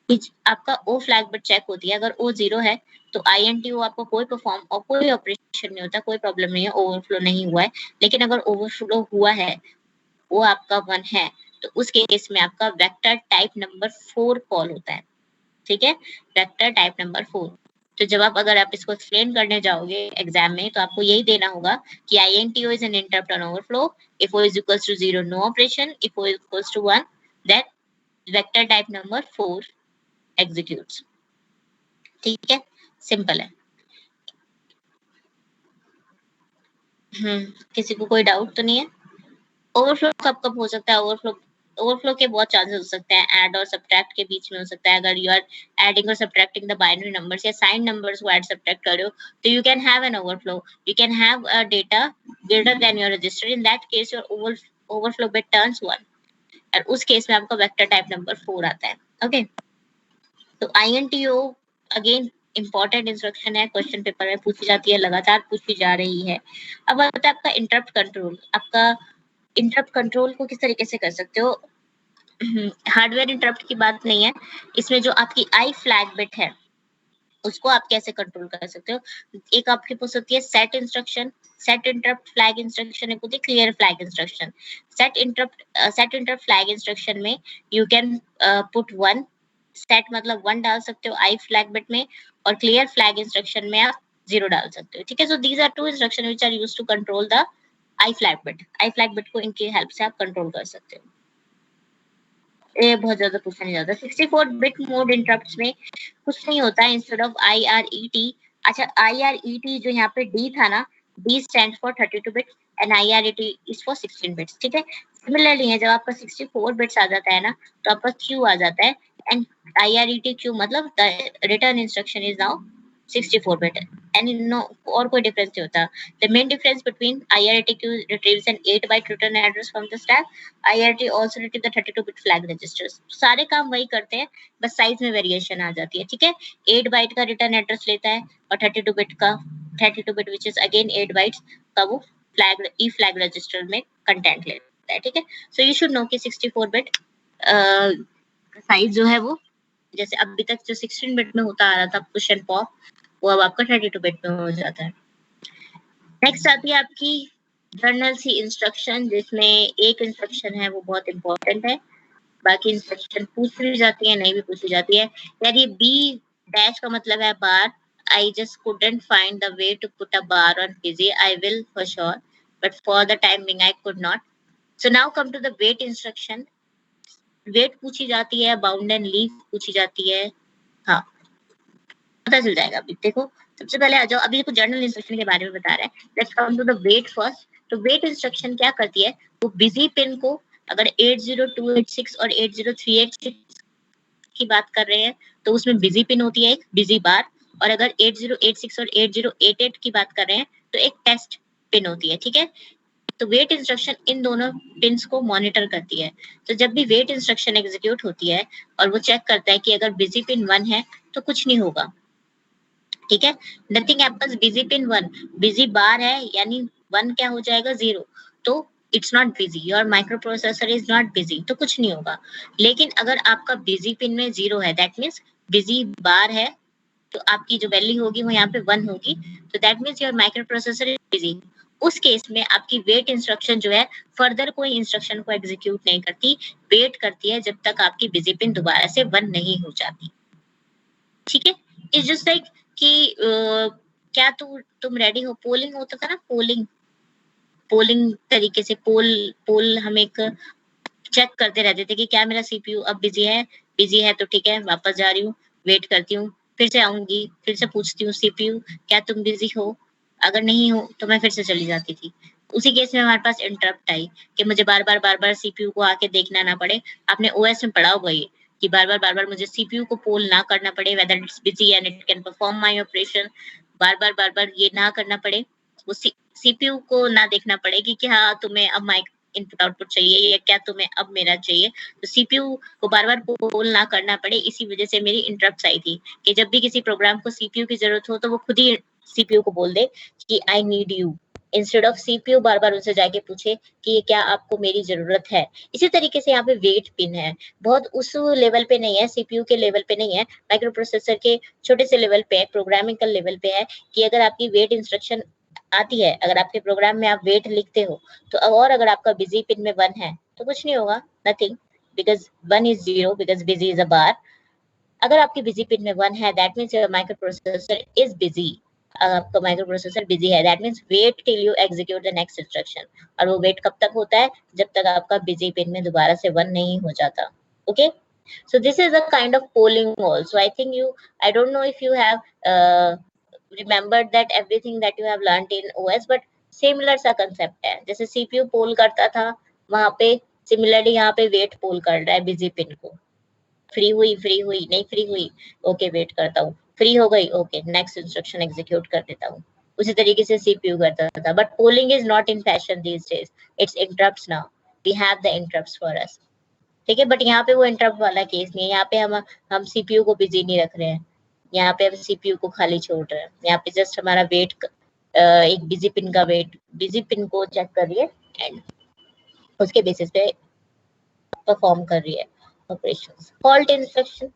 कि आपका O फ्लैग बिट चेक होती है. अगर O 0 है तो INTO आपको कोई परफॉर्म और कोई ऑपरेशन नहीं होता, कोई प्रॉब्लम नहीं है, ओवरफ्लो नहीं हुआ है. लेकिन अगर ओवरफ्लो हुआ है, वो आपका 1 है, तो उस केस में आपका वेक्टर टाइप नंबर 4 कॉल होता है. ठीक है. Vector type number 4. तो जब अगर आप इसको एक्सप्लेन करने जाओगे एग्जाम में, तो आपको यही देना होगा कि INTO is an interrupt on overflow. If O is equals to 0, no operation. If O is equals to 1, then vector type number 4 executes. ठीक है. सिंपल है. किसी को कोई डाउट तो नहीं है? ओवरफ्लो कब कब हो सकता है? ओवरफ्लो के बहुत चांसेस हो सकते हैं. ऐड और सब्ट्रैक्ट के बीच में हो सकता है. अगर यू आर एडिंग और सब्ट्रैक्टिंग द बाइनरी नंबर्स या साइन नंबर्स को ऐड सब्ट्रैक्ट कर रहे हो, तो you can have an overflow. You can have a data greater than your register. In that case your overflow bit turns 1, और उस केस में आपका वेक्टर टाइप नंबर 4 आता है. ओके. तो INTO अगेन इंपॉर्टेंट इंस्ट्रक्शन है, क्वेश्चन पेपर में पूछी जाती है, लगातार पूछी जा रही है. अब आता है आपका इंटरप्ट कंट्रोल. आपका इंटरप्ट कंट्रोल को किस तरीके से कर सकते हो? हार्डवेयर इंटरप्ट की बात नहीं है इसमें. जो आपकी आई फ्लैग बिट है उसको आप कैसे कंट्रोल कर सकते हो? एक आपके पास होती है set instruction, set interrupt flag instruction, एक होती है clear flag instruction. Set interrupt flag instruction में यू कैन पुट 1. सेट मतलब 1 डाल सकते हो आई फ्लैग बिट में, और क्लियर फ्लैग इंस्ट्रक्शन में आप 0 डाल सकते हो. ठीक है. So these are 2 instruction which are used to control the I flag bit. I flag bit को इनकी हेल्प से आप कंट्रोल कर सकते हो. ये बहुत ज्यादा पूछा नहीं जाता। 64 बिट मोड इंटरप्ट्स में कुछ नहीं होता है, इंस्टेड ऑफ IRET। अच्छा, IRET जो यहाँ पे D था ना, D stand for 32 bits and IRET is for 16 bits, ठीक है। सिमिलरली है, जब आपका 64 बिट्स आ जाता है ना, तो आपका Q आ जाता है, एंड IRET Q मतलब return instruction is now 64 bit, and no और कोई डिफरेंस नहीं होता। The main difference between IRET retrieves an 8-byte return address from the stack. IRET also retrieves the 32-bit flag registers. सारे काम वही करते हैं, बस साइज में वेरिएशन आ जाती है, ठीक है। 8 बाइट का रिटर्न एड्रेस लेता है और 32 बिट का, 32 bit which is again 8 bytes का वो फ्लैग ई फ्लैग रजिस्टर में कंटेंट लेता है, ठीक है। सो यू शुड नो कि 64 बिट साइज जो है वो, जैसे अभी तक जो 16 बिट में होता आ रहा था पुश एंड पॉप, वो अब आपका 32 बिट में हो जाता है। नेक्स्ट आती है आपकी जर्नल सी इंस्ट्रक्शन, जिसमें एक इंस्ट्रक्शन है वो बहुत इंपॉर्टेंट है, बाकी इंस्ट्रक्शन पूछ भी जाती है, नहीं भी पूछी जाती है। यार ये बी डैश का मतलब है bar. I just couldn't find the way to put a bar on busy, I will for sure, but for the time being I could not. So now come to the wait instruction. Wait पूछी जाती है, बाउंड एंड लीव पूछी जाती है, हाँ पता चल जाएगा। अभी देखो, सबसे पहले आ जाओ, अभी देखो जर्नल इंस्ट्रक्शन के बारे में बता रहा है। Let's come to the wait first. तो वेट इंस्ट्रक्शन क्या करती है, वो बिजी पिन को, अगर 80286 और 80386 की बात कर रहे हैं तो उसमें बिजी पिन होती है एक बिजी बार, और अगर 8086 और 8088 की बात कर रहे हैं तो एक टेस्ट पिन होती है, ठीक है। तो वेट इंस्ट्रक्शन इन दोनों पिन्स को मॉनिटर करती है। तो जब भी वेट इंस्ट्रक्शन एग्जीक्यूट होती है और वो चेक करता है कि अगर बिजी पिन 1 है तो कुछ नहीं होगा, ठीक है। Nothing happens, busy pin 1, busy bar है यानी 1 क्या हो जाएगा 0, तो it's not busy, your microprocessor is not busy, तो कुछ नहीं होगा। लेकिन अगर आपका बिजी पिन में 0 है, दैट मीन्स बिजी बार है, तो आपकी जो वैल्यू होगी वो यहाँ पे 1 होगी, तो that means your microprocessor is busy. उस केस में आपकी वेट इंस्ट्रक्शन जो है फर्दर कोई इंस्ट्रक्शन को एग्जीक्यूट नहीं करती, वेट करती है जब तक आपकी बिजी पिन दोबारा से 1 नहीं हो जाती, ठीक है। इट्स जस्ट लाइक कि क्या तुम रेडी हो, पोलिंग होता था ना, पोलिंग पोलिंग तरीके से पोल हम एक चेक करते रहते थे कि क्या मेरा सीपीयू अब बिजी है तो ठीक है, वापस जा रही हूँ, वेट करती हूँ, फिर से आऊंगी, फिर से पूछती हूँ सीपीयू क्या तुम बिजी हो, अगर नहीं हो तो मैं फिर से चली जाती थी। उसी केस में हमारे पास इंटरप्ट आई कि मुझे बार बार सीपीयू को आके देखना ना पड़े। आपने ओएस में पढ़ा होगा ये कि बार बार मुझे सीपीयू को पोल ना करना पड़े whether it's busy and it can perform my operation, बार बार ये ना करना पड़े, वो सीपीयू को ना देखना पड़े कि हाँ तुम्हें अब माइक इनपुट आउटपुट चाहिए या क्या तुम्हें अब मेरा चाहिए, तो सीपीयू को बार बार पोल ना करना पड़े। इसी वजह से मेरी इंटरप्ट आई थी कि जब भी किसी प्रोग्राम को सीपीयू की जरूरत हो तो वो खुद ही सीपीयू को बोल दे कि I need you, instead of CPU बार बार उनसे जाके पूछे कि क्या आपको मेरी जरूरत है। इसी तरीके से यहाँ पे वेट पिन है, बहुत उस लेवल पे नहीं है, सीपीयू के लेवल पे नहीं है, माइक्रो प्रोसेसर के छोटे से लेवल पे है, प्रोग्रामिंग का लेवल पे है कि अगर आपकी वेट इंस्ट्रक्शन आती है, अगर आपके प्रोग्राम में आप वेट लिखते हो तो और अगर आपका बिजी पिन में 1 है तो कुछ नहीं होगा, nothing, because 1 is 0 because busy is a bar. अगर आपकी बिजी पिन में 1 है that means your microprocessor is busy, आपका माइक्रो प्रोसेसर बिजी है, that means wait till you execute the next instruction. और वो वेट कब तक होता है, जब तक आपका बिजी पिन में दोबारा से 1 नहीं हो जाता, okay. So this is a kind of polling also. I think I don't know if you have remembered that everything that you have learned in OS, but similar सा concept है। जैसे CPU पोल करता था वहां पे, सिमिलरली यहाँ पे वेट पोल कर रहा है बिजी पिन को, फ्री हुई नहीं फ्री हुई, ओके वेट करता हूँ, फ्री हो गई, ओके नेक्स्ट इंस्ट्रक्शन एग्जीक्यूट कर देता हूँ। उसी तरीके से CPU करता था, but polling is not in fashion these days, it's interrupts now, we have the interrupts for us, ठीक है। बट यहाँ पे वो इंटरप्ट वाला केस नहीं है, यहाँ पे हम सीपीयू को बिजी नहीं रख रहे हैं, यहाँ पे हम सीपीयू को खाली छोड़ रहे हैं, यहाँ पे जस्ट हमारा वेट एक बिजी पिन का वेट, बिजी पिन को चेक कर रही है एंड उसके बेसिस पे परफॉर्म कर रही है operations. Halt instruction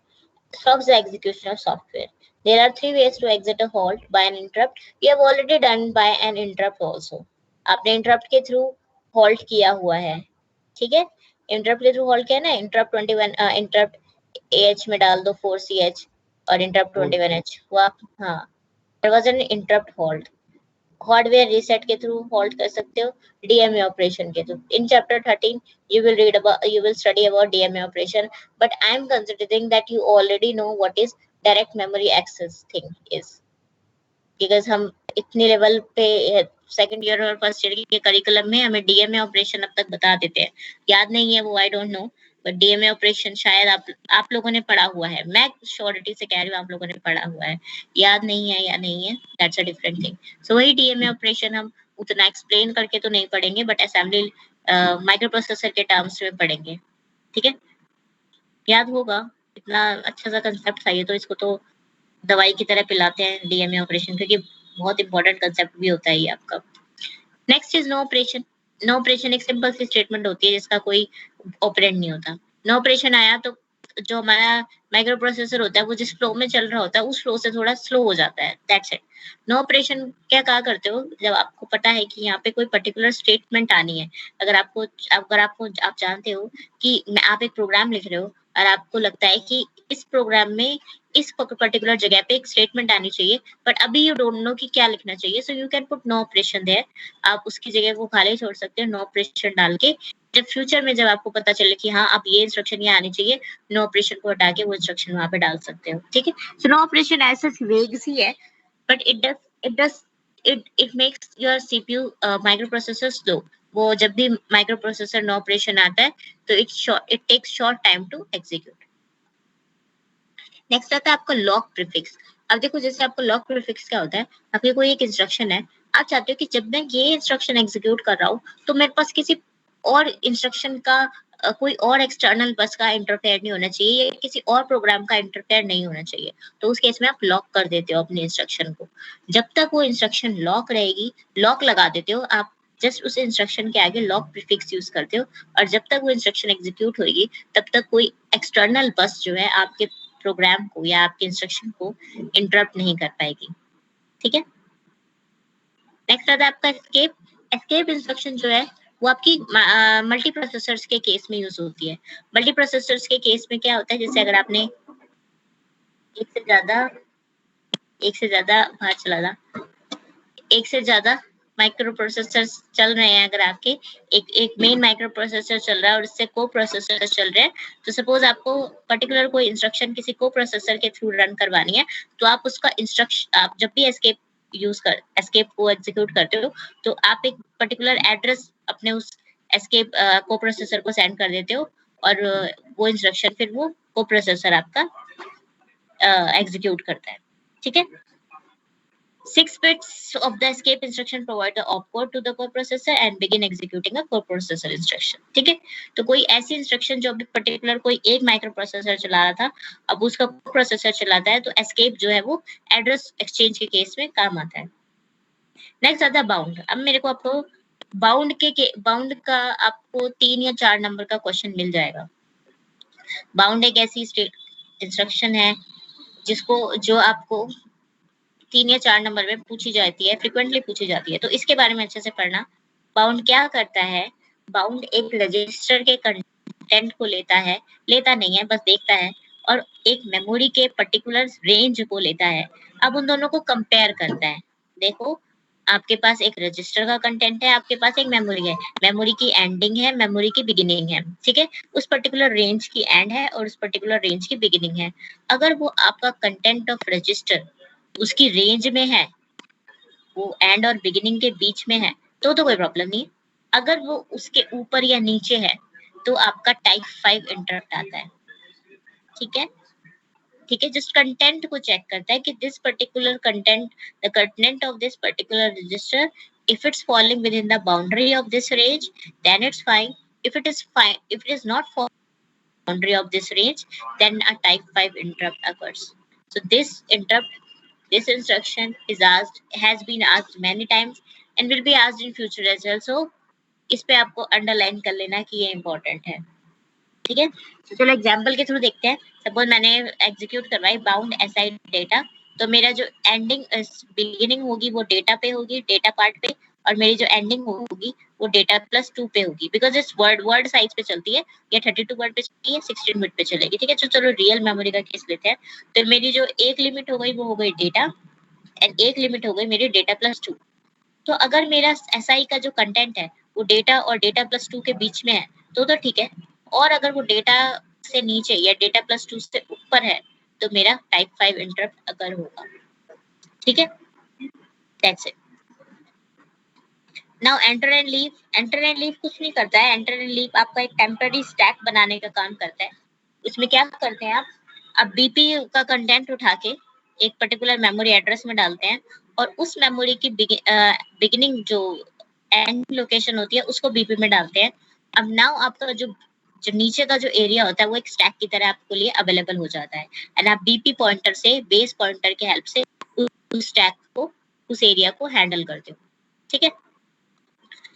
stops the execution of software. There are 3 ways to exit a halt by an interrupt. You have already done by an interrupt also. आपने इंटरप्ट के थ्रू हॉल्ट किया हुआ है, ठीक है। इंटरप्ट के थ्रू हॉल्ट किया ना, इंटरप्ट 21 इंटरप्ट AH में डाल दो 4CH और इंटरप्ट 21H हुआ, हाँ, there was an interrupt halt. Hardware reset के थ्रू हॉल्ट कर सकते हो, डीएमए ऑपरेशन के through. In chapter 13 you will study about DMA operation, but I am considering that you already know what is direct memory access thing is, because हम इतने लेवल पे सेकंड ईयर और फर्स्ट ईयर के करिकुलम में हमें डीएमए ऑपरेशन अब तक बता देते हैं, याद नहीं है वो, I don't know, but DMA operation शायद आप लोगों ने पढ़ा हुआ है, मैं श्योरिटी से कह रही हूँ आप लोगों ने पढ़ा हुआ है, याद नहीं है या नहीं है, दैट्स अ डिफरेंट थिंग। सो वही डीएमए ऑपरेशन हम उतना एक्सप्लेन करके तो नहीं पढ़ेंगे, बट असेंबली माइक्रो प्रोसेसर के टर्म्स में पढ़ेंगे, ठीक है, याद होगा, इतना अच्छा सा कंसेप्ट था ये, तो इसको तो दवाई की तरह पिलाते हैं डीएमए ऑपरेशन, क्योंकि बहुत इंपॉर्टेंट कंसेप्ट भी होता है ये आपका। Next is no operation. No operation एक सिंपल सी स्टेटमेंट होती है जिसका कोई ऑपरेंड नहीं होता। नो ऑपरेशन आया तो जो हमारा माइक्रो प्रोसेसर होता है वो जिस फ्लो में चल रहा होता है उस फ्लो से थोड़ा स्लो हो जाता है, दैट्स इट। नो ऑपरेशन क्या कहा करते हो, जब आपको पता है कि यहाँ पे कोई पर्टिकुलर स्टेटमेंट आनी है, अगर आपको आप जानते हो कि आप एक प्रोग्राम लिख रहे हो और आपको लगता है कि इस प्रोग्राम में इस पर्टिकुलर जगह पे एक स्टेटमेंट आनी चाहिए, बट अभी यू डोंट नो कि क्या लिखना चाहिए, so you can put no operation there. आप उसकी जगह वो खाली छोड़ सकते हो नो ऑपरेशन डाल के, जब फ्यूचर में जब आपको पता चले कि हाँ अब ये इंस्ट्रक्शन यहाँ आनी चाहिए, नो ऑपरेशन को हटा के वो इंस्ट्रक्शन वहाँ पे डाल सकते हो, ठीक है। सो नो ऑपरेशन ऐसा वेग सी है, but it makes your CPU micro processor slow. वो जब भी माइक्रो प्रोसेसर नो ऑपरेशन आता है तो it takes short time to execute. Next आता है आपका लॉक प्रीफिक्स। अब देखो जैसे आपको लॉक प्रीफिक्स क्या होता है, आपके कोई एक इंस्ट्रक्शन है, आप चाहते हो कि जब मैं ये इंस्ट्रक्शन एग्जीक्यूट कर रहा हूँ तो मेरे पास किसी और इंस्ट्रक्शन का कोई और एक्सटर्नल बस का इंटरफेयर नहीं होना चाहिए, या किसी और प्रोग्राम का इंटरफेयर नहीं होना चाहिए, तो उस केस में आप लॉक कर देते हो अपने इंस्ट्रक्शन को। जब तक वो इंस्ट्रक्शन लॉक रहेगी, लॉक लगा देते हो आप, जस्ट उस इंस्ट्रक्शन के आगे लॉक प्रीफिक्स यूज करते हो, और जब तक वो इंस्ट्रक्शन एग्जीक्यूट होगी तब तक कोई एक्सटर्नल बस जो है आपके प्रोग्राम को या आपके इंस्ट्रक्शन को इंटरप्ट नहीं कर पाएगी, ठीक है। नेक्स्ट आता है आपका एस्केप। एस्केप इंस्ट्रक्शन जो है वो आपकी मल्टी प्रोसेसर्स के केस में यूज होती है। मल्टी प्रोसेसर्स के केस में क्या होता है, जैसे अगर आपने एक से ज्यादा बाहर चला था, एक से ज्यादा माइक्रो प्रोसेसर चल रहे हैं, अगर आपके एक मेन माइक्रो प्रोसेसर चल रहा है और इससे को प्रोसेसर चल रहे हैं, तो सपोज आपको पर्टिकुलर कोई इंस्ट्रक्शन किसी को प्रोसेसर के थ्रू रन करवानी है, तो आप उसका इंस्ट्रक्शन, आप जब भी एस्केप को एग्जीक्यूट करते हो तो आप एक पर्टिकुलर एड्रेस अपने उस एस्केप को प्रोसेसर को सेंड कर देते हो, और वो इंस्ट्रक्शन फिर वो को प्रोसेसर आपका एग्जीक्यूट करता है, ठीक है। 6 bits of the escape instruction provide the opcode to the coprocessor and begin executing a coprocessor instruction, ठीक है। तो कोई ऐसी इंस्ट्रक्शन जो अभी पर्टिकुलर कोई एक माइक्रो प्रोसेसर चला रहा था, अब उसका प्रोसेसर चलाता है, तो एस्केप जो है वो एड्रेस एक्सचेंज के केस में काम आता है। नेक्स्ट आता है बाउंड। अब मेरे को आपको बाउंड का आपको 3 या 4 नंबर का क्वेश्चन मिल जाएगा। बाउंड एक ऐसी इंस्ट्रक्शन है जो आपको 3 या 4 नंबर में पूछी जाती है, फ्रिक्वेंटली पूछी जाती है, तो इसके बारे में अच्छे से पढ़ना। बाउंड क्या करता है, बाउंड एक रजिस्टर के कंटेंट को लेता नहीं है, बस देखता है, और एक मेमोरी के पर्टिकुलर रेंज को लेता है। अब उन दोनों को कंपेयर करता है। देखो आपके पास एक रजिस्टर का कंटेंट है, आपके पास एक मेमोरी है, मेमोरी की एंडिंग है, मेमोरी की बिगिनिंग है, ठीक है। उस पर्टिकुलर रेंज की एंड है और उस पर्टिकुलर रेंज की बिगिनिंग है। अगर वो आपका कंटेंट ऑफ रजिस्टर उसकी रेंज में है, वो एंड और बिगिनिंग के बीच में है, तो कोई प्रॉब्लम नहीं। अगर वो उसके ऊपर या नीचे है तो आपका टाइप 5 इंटरप्ट आता है, ठीक है। ठीक है, जस्ट कंटेंट को चेक करता है कि this particular content, the content of this particular register, if it's falling within the boundary of this range, then it's fine. If it is not boundary of this range, then a type 5 interrupt occurs. So this instruction has been asked many times and will be asked in future as well. So इस पे आपको अंडरलाइन कर लेना कि ये इंपॉर्टेंट है, ठीक है। तो चलो एग्जांपल के थ्रू देखते हैं। सपोज मैंने एग्जीक्यूट करवाई बाउंड एसआई डेटा, तो मेरा जो एंडिंग बिगिनिंग होगी वो डेटा पे होगी, डेटा पार्ट पे, और मेरी जो एंडिंग होगी वो डेटा प्लस 2 पे होगी, बिकॉज इस वर्ड साइज पे चलती है, या 32 वर्ड पे चलती है, 16 बिट पे चलेगी, ठीक है। तो चलो रियल मेमोरी का केस लेते हैं। तो मेरी जो एक लिमिट हो गई वो हो गई डेटा, एंड एक लिमिट हो गई मेरी डेटा प्लस 2, तो अगर मेरा SI का जो कंटेंट है वो डेटा और डेटा प्लस 2 के बीच में है तो ठीक है, और अगर वो डेटा से नीचे या डेटा प्लस 2 से ऊपर है तो मेरा टाइप 5 इंटरप्ट अगर होगा। ठीक है, that's it. Now enter and leave. Enter and leave कुछ नहीं करता है, एंटर एंड लीव आपका एक टेम्पररी स्टैक बनाने का काम करता है। उसमें क्या करते हैं आप BP का कंटेंट उठा के एक पर्टिकुलर मेमोरी एड्रेस में डालते हैं और उस मेमोरी की बिगिनिंग जो एंड लोकेशन होती है उसको BP में डालते हैं। अब नाउ आपका जो नीचे का जो एरिया होता है वो एक स्टैक की तरह आपके लिए अवेलेबल हो जाता है एंड आप BP पॉइंटर से, बेस पॉइंटर के हेल्प से उस स्टैक को, उस एरिया को हैंडल करते हो। ठीक है,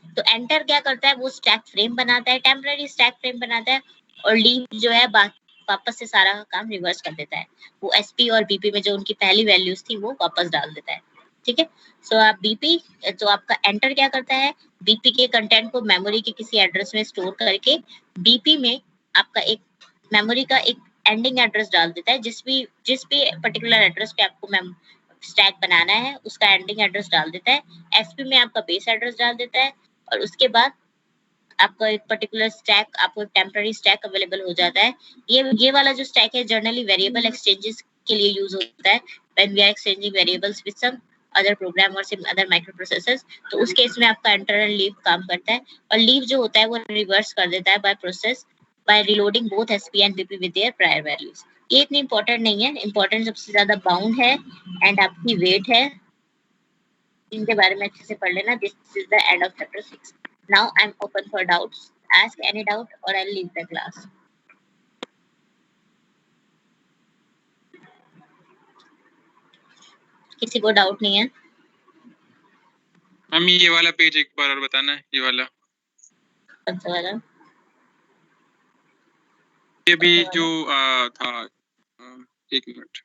तो एंटर क्या करता है, वो स्टैक फ्रेम बनाता है, टेम्पररी स्टैक फ्रेम बनाता है, और लीव जो है वापस से सारा काम रिवर्स कर देता है। वो SP और BP में जो उनकी पहली वैल्यूज थी वो वापस डाल देता है। ठीक है, सो आप BP, तो आपका एंटर क्या करता है, BP के कंटेंट को मेमोरी के किसी एड्रेस में स्टोर करके BP में आपका एक मेमोरी का एक एंडिंग एड्रेस डाल देता है। जिस भी पर्टिकुलर एड्रेस पे आपको स्टैक बनाना है उसका एंडिंग एड्रेस डाल देता है। SP में आपका बेस एड्रेस डाल देता है और उसके बाद आपका एक पर्टिकुलर स्टैक, आपको टेम्पररी स्टैक अवेलेबल हो जाता है। ये वाला जो स्टैक है जनरली वेरिएबल एक्सचेंजेस के लिए यूज होता है, when we are exchanging variables with some other program और सम अदर माइक्रो प्रोसेसर्स। तो उस केस में आपका एंटर एंड लीव काम करता है, और लीव जो होता है वो रिवर्स कर देता है by reloading both SP and BP with their prior values. ये इतनी इंपॉर्टेंट नहीं है, इंपॉर्टेंट सबसे ज्यादा बाउंड है एंड आपकी वेट है। इनके बारे में अच्छे से पढ़ लेना। This is the end of chapter 6। Now I am open for doubts. Ask any doubt और आई लीव द क्लास। किसी को डाउट नहीं है? हम ये वाला पेज एक बार और बताना है, ये वाला, कौन सा वाला? ये भी जो था, एक minute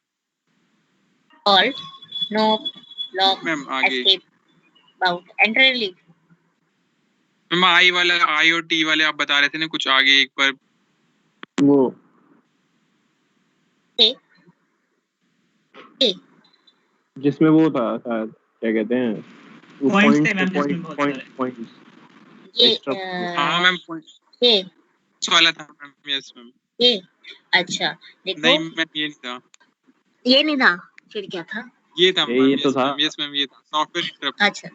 alt, no, lock, ma'am, आगे escape, bound, enter and leave. Ma'am I वाला, I और T वाले आप बता रहे थे ना कुछ आगे एक बार, वो जिसमें वो था शायद, क्या कहते हैं वो पॉइंट्स थे मैम, पॉइंट्स जिसमें बहुत सारे पॉइंट्स ये एक्स्ट्रा। हाँ मैम ये इस वाला था मैम। Yes ma'am. ये अच्छा देखो, नहीं मैम ये नहीं था, ये नहीं था, फिर क्या था? ये था मैम। ये तो था। यस मैम, ये था सॉफ्टवेयर इंटरप्ट। अच्छा,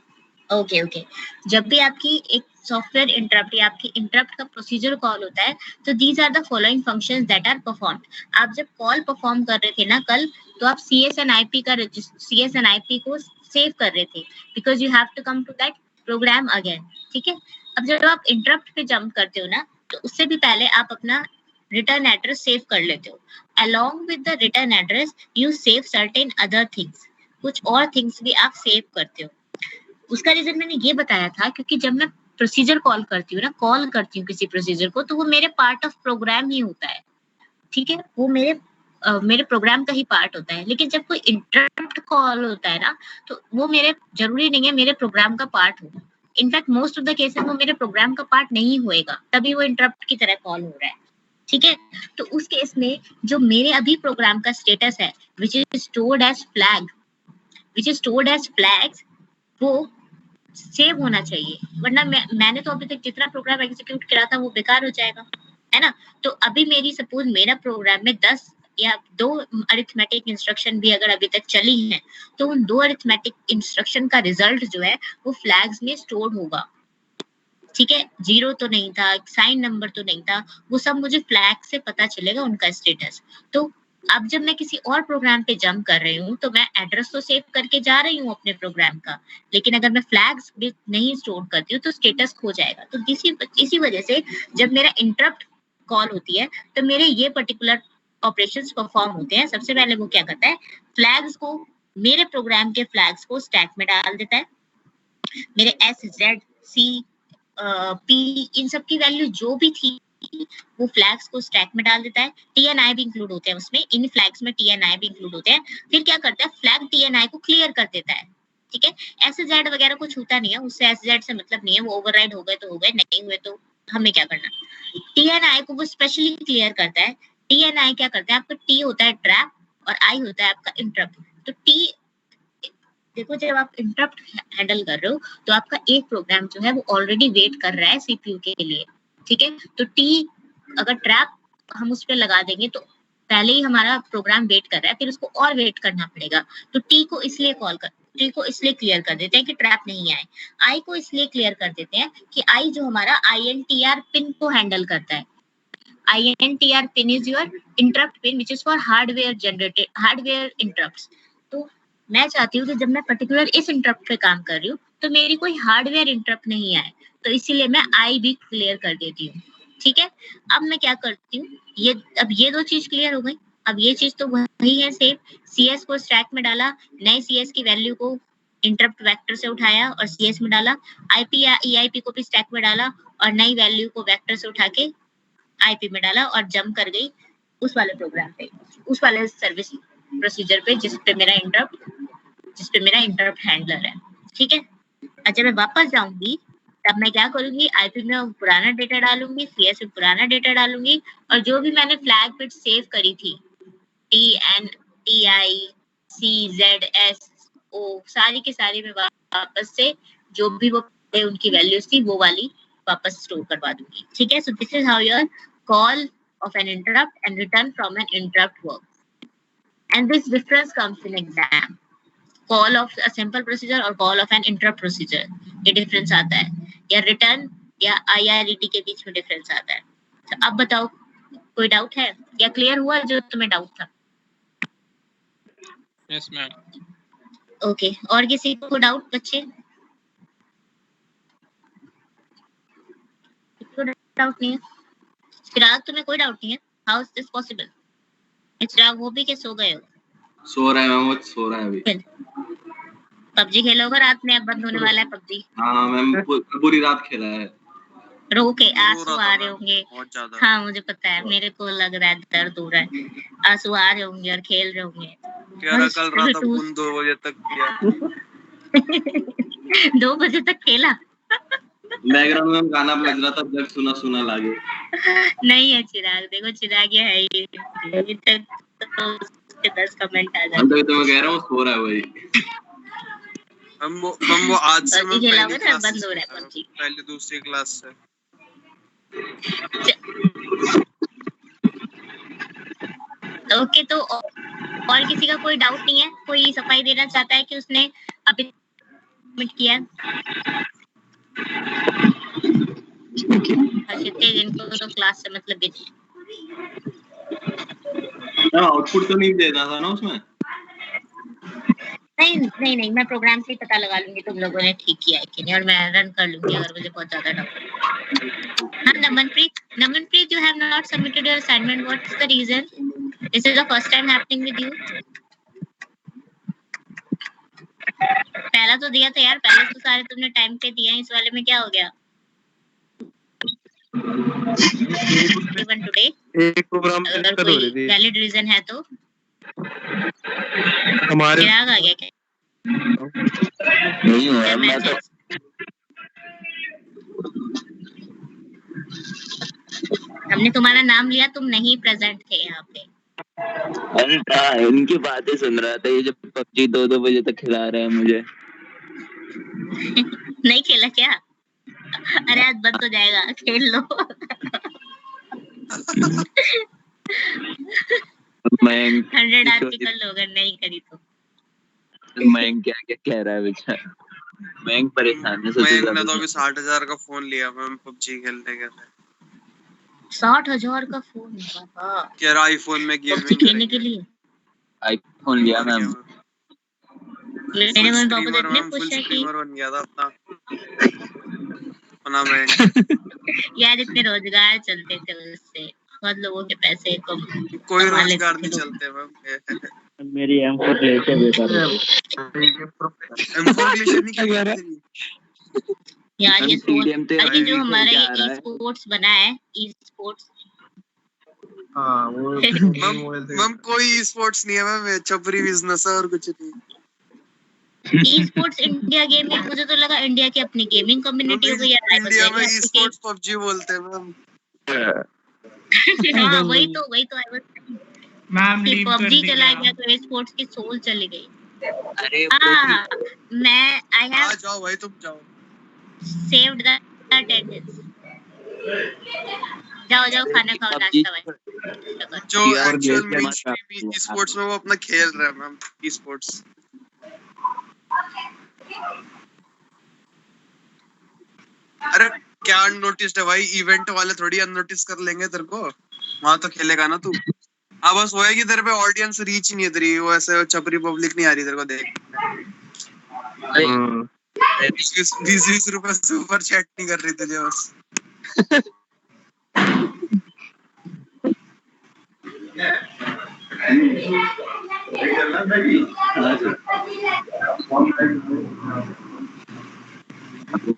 ओके ओके। जब भी आपकी एक सॉफ्टवेयर इंटरप्ट या आपकी इंटरप्ट का प्रोसीजर कॉल होता है तो these are the following functions that are performed. आप जब कॉल परफॉर्म कर रहे थे ना कल, तो आप CSNIP को सेव कर रहे थे because you have to come to that program again. ठीक है, अब जब आप इंटरप्ट पे जंप करते हो ना तो उससे भी पहले आप अपना रिटर्न एड्रेस सेव कर लेते हो। Along with the return address you save certain other things, कुछ और थिंग्स भी आप सेव करते हो। उसका रीजन मैंने ये बताया था क्योंकि जब मैं प्रोसीजर कॉल करती हूँ ना, कॉल करती हूँ किसी प्रोसीजर को, तो वो मेरे पार्ट ऑफ प्रोग्राम ही होता है। ठीक है, वो मेरे प्रोग्राम का ही पार्ट होता है। लेकिन जब कोई इंटरप्ट कॉल होता है ना तो वो मेरे जरूरी नहीं है मेरे प्रोग्राम का पार्ट हो। In fact most of the cases वो मेरे प्रोग्राम का पार्ट नहीं होएगा, तभी वो इंटरप्ट की तरह कॉल हो रहा है। ठीक है, तो उस केस में जो मेरे अभी प्रोग्राम का स्टेटस है which is stored as flags, वो सेव होना चाहिए, वरना मैंने तो अभी तक जितना प्रोग्राम एग्जीक्यूट करा था वो बेकार हो जाएगा, है ना। तो अभी मेरी सपोज मेरा प्रोग्राम में 10 या 2 अरिथमेटिक इंस्ट्रक्शन भी अगर अभी तक चली हैं तो उन 2 अरिथमेटिक इंस्ट्रक्शन का रिजल्ट जो है वो फ्लैग्स में स्टोर होगा। ठीक है, 0 तो नहीं था, साइन नंबर तो नहीं था, वो सब मुझे फ्लैग से पता चलेगा उनका स्टेटस। तो अब जब मैं किसी और प्रोग्राम पे जंप कर रही हूँ तो मैं एड्रेस तो सेव करके जा रही हूँ अपने प्रोग्राम का, लेकिन अगर मैं फ्लैग्स भी नहीं स्टोर करती हूँ तो स्टेटस खो जाएगा। तो इसी वजह से जब मेरा इंटरप्ट कॉल होती है तो मेरे ये पर्टिकुलर ऑपरेशंस परफॉर्म होते हैं। सबसे पहले वो क्या करता है, फ्लैग्स को, मेरे प्रोग्राम के फ्लैग्स को स्टैक में डाल देता है। मेरे SZC P इन सब की वैल्यू जो भी थी वो फ्लैग्स को स्टैक में डाल देता है। TNI भी इंक्लूड होते हैं उसमें, इन फ्लैग्स में TNI भी इंक्लूड होते हैं। फिर क्या करता है, फ्लैग TNI को क्लियर कर देता है। ठीक है, SZ वगैरह कुछ होता नहीं है, उससे SZ से मतलब नहीं है, वो ओवरराइड हो गए तो हो गए, नहीं हुए तो हमें क्या करना। TNI को वो स्पेशली क्लियर करता है। TNI क्या करता है, आपका T होता है ट्रैप और I होता है आपका इंटरप्ट। तो देखो जब आप इंटरप्ट हैंडल कर रहे हो तो आपका एक प्रोग्राम जो है वो ऑलरेडी वेट कर रहा है सीपीयू के लिए, ठीक है। तो टी अगर ट्रैप हम उस पर लगा देंगे तो पहले ही हमारा प्रोग्राम वेट कर रहा है, फिर उसको और वेट करना पड़ेगा। तो टी को इसलिए क्लियर कर देते हैं कि ट्रैप नहीं आए। आई को इसलिए क्लियर कर देते हैं कि आई जो हमारा INTR पिन को हैंडल करता है। INTR pin is your interrupt pin which is for hardware interrupts. तो मैं चाहती हूँ कि जब मैं पर्टिकुलर इस इंटरप्ट पे काम कर रही हूँ तो मेरी कोई हार्डवेयर इंटरप्ट नहीं आए, तो इसीलिए मैं आई भी क्लियर कर देती हूँ, ठीक है। अब मैं क्या करती हूँ, ये दो चीज क्लियर हो गई। अब ये चीज तो वही है सेम, CS को स्टैक में डाला, नए CS की वैल्यू को इंटरप्ट वेक्टर से उठाया और CS में डाला, IP या EIP को भी स्टैक में डाला और नई वैल्यू को वेक्टर से उठा के IP में डाला और जंप कर गई उस वाले प्रोग्राम पे, उस वाले सर्विस प्रोसीजर पे जिस पे मेरा इंटरप्ट हैंडलर है, ठीक है। अच्छा मैं वापस जाऊंगी तब मैं क्या करूंगी, IP में पुराना डेटा डालूंगी, CS में पुराना डेटा डालूंगी और जो भी मैंने फ्लैग बिट सेव करी थी TN TI CZSO सारी की सारी मैं वापस से जो भी वो उनकी वैल्यूज थी वो वाली वापस स्टोर करवा दूंगी, ठीक है। So this is how your call of an interrupt and return from an interrupt works. And this difference comes in exam. Call of a simple procedure और call of an interrupt procedure, ये difference आता है, या return या IRET के बीच में difference आता है। तो अब बताओ कोई डाउट है या क्लियर हुआ जो तुम्हें डाउट था? Yes ma'am. ओके, और किसी को डाउट बच्चे? डाउट नहीं है? चिराग तुम्हें कोई डाउट नहीं है? How is this possible? Chirag वो भी के सो गए हो? सो रहा है मैम, वो सो रहा है अभी। पबजी खेलोगे रात में? अब बंद होने वाला है पबजी। हाँ मैम, पूरी रात खेला है। रो के आंसू आ रहे होंगे। हाँ मुझे पता है, मेरे को लग रहा है दर्द हो रहा है, आंसू आ रहे होंगे और खेल रहे होंगे। कल रात अपन 2 बजे तक किया। 2 बजे तक खेला? बैकग्राउंड में गाना बज रहा था, जब सुना सुना लागे। नहीं है चिराग, देखो चिराग ये है ही अभी तक तो उसके 10 कमेंट आ जाते हैं। तो मैं कह रहा हूँ सो रहा है वही। हम वो आज से मैं पहली क्लास बंद हो रहा है पबजी, पहले दूसरी क्लास से। ओके तो और किसी का कोई डाउट नहीं है? कोई सफाई देना चाहता है कि उसने अभी सबमिट किया? इनको तो क्लास से मतलब भी आउटपुट तो नहीं देना था ना उसमें? नहीं मैं प्रोग्राम से ही पता लगा लूंगी तुम लोगों ने ठीक किया है कि नहीं, और मैं रन कर लूंगी अगर मुझे बहुत ज्यादा डाउट। हाँ नमनप्रीत, you have not submitted your assignment. What is the reason? This is the first time happening with you. पहला तो दिया था यार, पहले तो सारे तुमने टाइम पे दिया, इस वाले में क्या हो गया? Even today एक प्रोग्राम अगर कोई वैलिड रीजन है तो हमारे चिराग आ गया क्या? नहीं हुआ, मैं तो हमने तुम्हारा नाम लिया, तुम नहीं प्रेजेंट थे यहाँ पे। अरे इनकी बातें सुन रहा था, ये जब पबजी 2 बजे तक खिला रहे हैं मुझे। नहीं खेला क्या? अरे आज बंद हो जाएगा, खेल लो। मैं 100 आर्टिकल अगर नहीं करी तो मैं क्या कह रहा है बेचारा, मैं परेशान है। मैंने तो अभी 60,000 का फोन लिया मैम पबजी खेलने के लिए। 60,000 का फोन? बाबा क्या आईफोन में गेमिंग खेलने के लिए आईफोन लिया मैम। मेरे मन पापा तो इतने खुश है कि बन गया था अपना मैं यार इतने रोजगार चलते थे उससे, बहुत लोगों के पैसे कम, कोई रोजगार नहीं चलते मैम। मेरी M4 लेके बेकार है। M4 लेके नहीं क्या रहा यार ये अरे जो हमारा ये ई-स्पोर्ट्स बना है, ई-स्पोर्ट्स हाँ वो मैम कोई ई-स्पोर्ट्स नहीं है मैम, छपरी बिजनेस है और कुछ नहीं। ई-स्पोर्ट्स इंडिया गेमिंग, मुझे तो लगा इंडिया की अपनी गेमिंग कम्युनिटी हो गई यार। इंडिया में ई-स्पोर्ट्स पबजी बोलते हैं मैम। हाँ वही तो आई वाज मैम पबजी चला गया तो ई-स्पोर्ट्स की सोल चली गई। अरे हाँ मैं आई आ हैव जाओ भाई तुम जाओ। Saved the attendance. जाओ जाओ खाना खाओ नाश्ता वास्ता करो। जो और actual game main stream e sports में वो अपना खेल रहे हैं मैम ई स्पोर्ट्स। अरे क्या अननोटिस्ड है भाई, इवेंट वाले थोड़ी अननोटिस कर लेंगे तेरे को, वहां तो खेलेगा ना तू। हाँ बस वो है कि तेरे पे ऑडियंस रीच ही नहीं है तेरी, वो ऐसे छपरी पब्लिक नहीं आ रही तेरे को देख। हम्म, 20 रुपए से ऊपर चैट नहीं कर रही तुझे बस।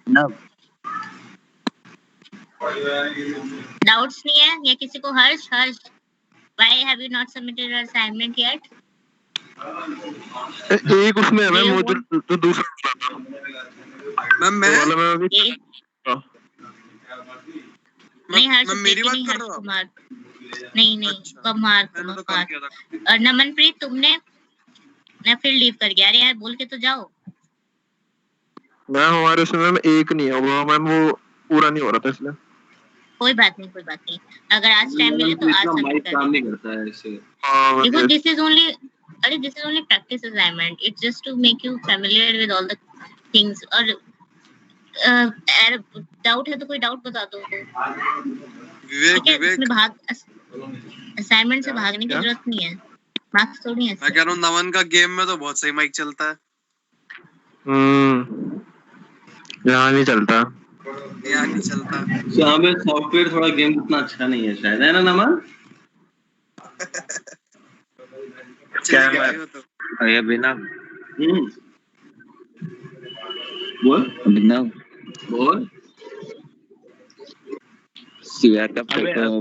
ना डाउट्स नहीं है या किसी को? Harsh Harsh why have you not submitted your assignment yet? एक उसमें है Do मैम, you वो want- जो दूसरा वाला था मैम वो वाला मैं अभी ये नहीं हर्ष मैम मेरी की बात नहीं, कर हर्ष रहे हो आप? कुमार नहीं नहीं अच्छा। कुमार मैंने तो कल कुमार। किया था। और नमनप्रीत तुमने? मैं फिर लीव कर गया। अरे यार बोल के तो जाओ। मैम हमारे उसमें मैम एक नहीं है वो मैम, वो पूरा नहीं हो रहा था इसलिए। कोई बात नहीं कोई बात नहीं, अगर आज टाइम मिले तो आज इतना सबमिट माइक कर काम देना। नहीं करता है इससे। हाँ देखो वैसे- दिस इज ओनली अरे this is only practice assignment, it's just to make you familiar with all the things. और डाउट है तो कोई डाउट बता दो, विवेक ठीक है? विवेक इसमें भाग असाइनमेंट से भागने की क्या? जरूरत नहीं है, मार्क्स थोड़ी है मैं कह रहा हूँ नमन का गेम में तो बहुत सही माइक चलता है, यहाँ नहीं चलता। यहाँ नहीं चलता। यहाँ पे सॉफ्टवेयर थोड़ा गेम उतना अच्छा नहीं है शायद, है ना नमन? चलेगा भाई वो तो। अरे बिना बोल बिना बोल। सीआर का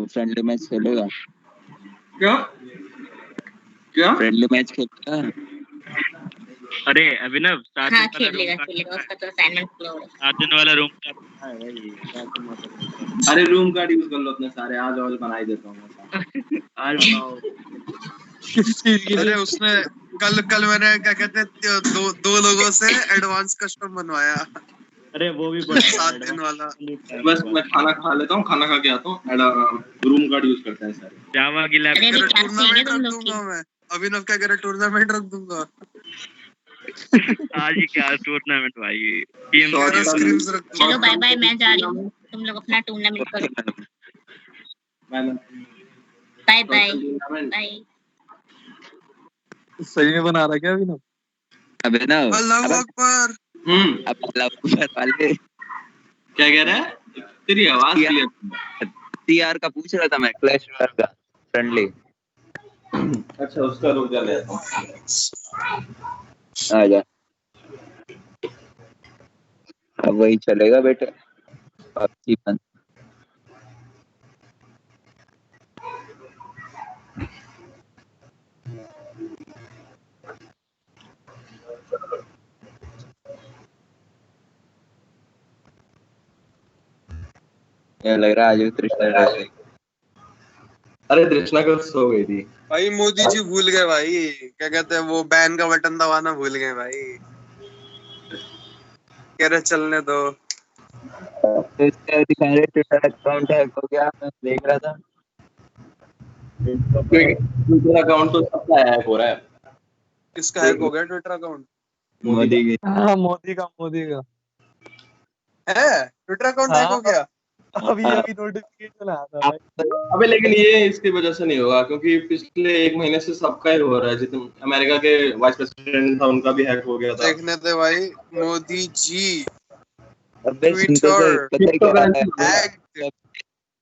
फ्रेंडली मैच खेलेगा? क्या क्या? फ्रेंडली मैच खेलेगा? अरे अभिनव 7 हाँ दिन वाला खेलेगा रूम खेलेगा, उसका तो असाइनमेंट पूरा हो रहा 7 दिन वाला रूम का अरे रूम कार्ड यूज कर लो अपने सारे, आज और बना ही देता हूँ मैं। आज बताओ। अरे उसने कल मैंने क्या कहते हैं दो लोगों से एडवांस कस्टम बनवाया अरे वो भी बड़ा 7 दिन वाला। बस मैं खाना खा लेता हूँ, खाना खा के आता हूँ, रूम कार्ड यूज करते हैं सारे। जावा की लैब अरे अभी कह रहा क्लास नहीं है टूर्नामेंट तुम रख लोग की? दूंगा मैं, अभिनव क्या कह रहा टूर्नामेंट रख दूंगा। आज ही क्या टूर्नामेंट भाई, टीम कह रहा स्क्रीम्स रख चलो दूंगा। बाय बाय, मैं जा रही हूँ, तुम लोग अपना टूर्नामेंट करो। Bye bye bye. सही में बना रहा क्या अभी ना? अबे ना अल्लाह अकबर। अब अल्लाह वाले क्या कह रहा है? तेरी आवाज क्लियर। सीआर का पूछ रहा था मैं, क्लैश रॉयल का फ्रेंडली। अच्छा उसका रुक जा लेता हूँ। आ जा, अब वही चलेगा बेटे। पबजी बंद। ये लग रहा है आज तृष्णा रह गई। अरे कृष्णा कल सो गई थी। भाई मोदी जी भूल गए भाई, क्या कहते हैं वो बैन का बटन दबाना भूल गए भाई। कह रहे चलने दो। इसका दिखा रहे ट्विटर अकाउंट है तो क्या मैं देख रहा था। ट्विटर अकाउंट तो सबका हैक हो रहा है। किसका हैक हो गया ट्विटर अकाउंट? मोदी की। हाँ मोदी का है ट्विटर अकाउंट हैक हो गया? अभी नोटिफिकेशन आया था भाई। अबे लेकिन ये इसकी वजह से नहीं होगा, क्योंकि पिछले 1 महीने से सबका ही हो रहा है। जितने अमेरिका के वाइस प्रेसिडेंट था उनका भी हैक हो गया था। देखने दे भाई, मोदी जी अबे सुन तो ट्विटर पता है क्या है? हैक।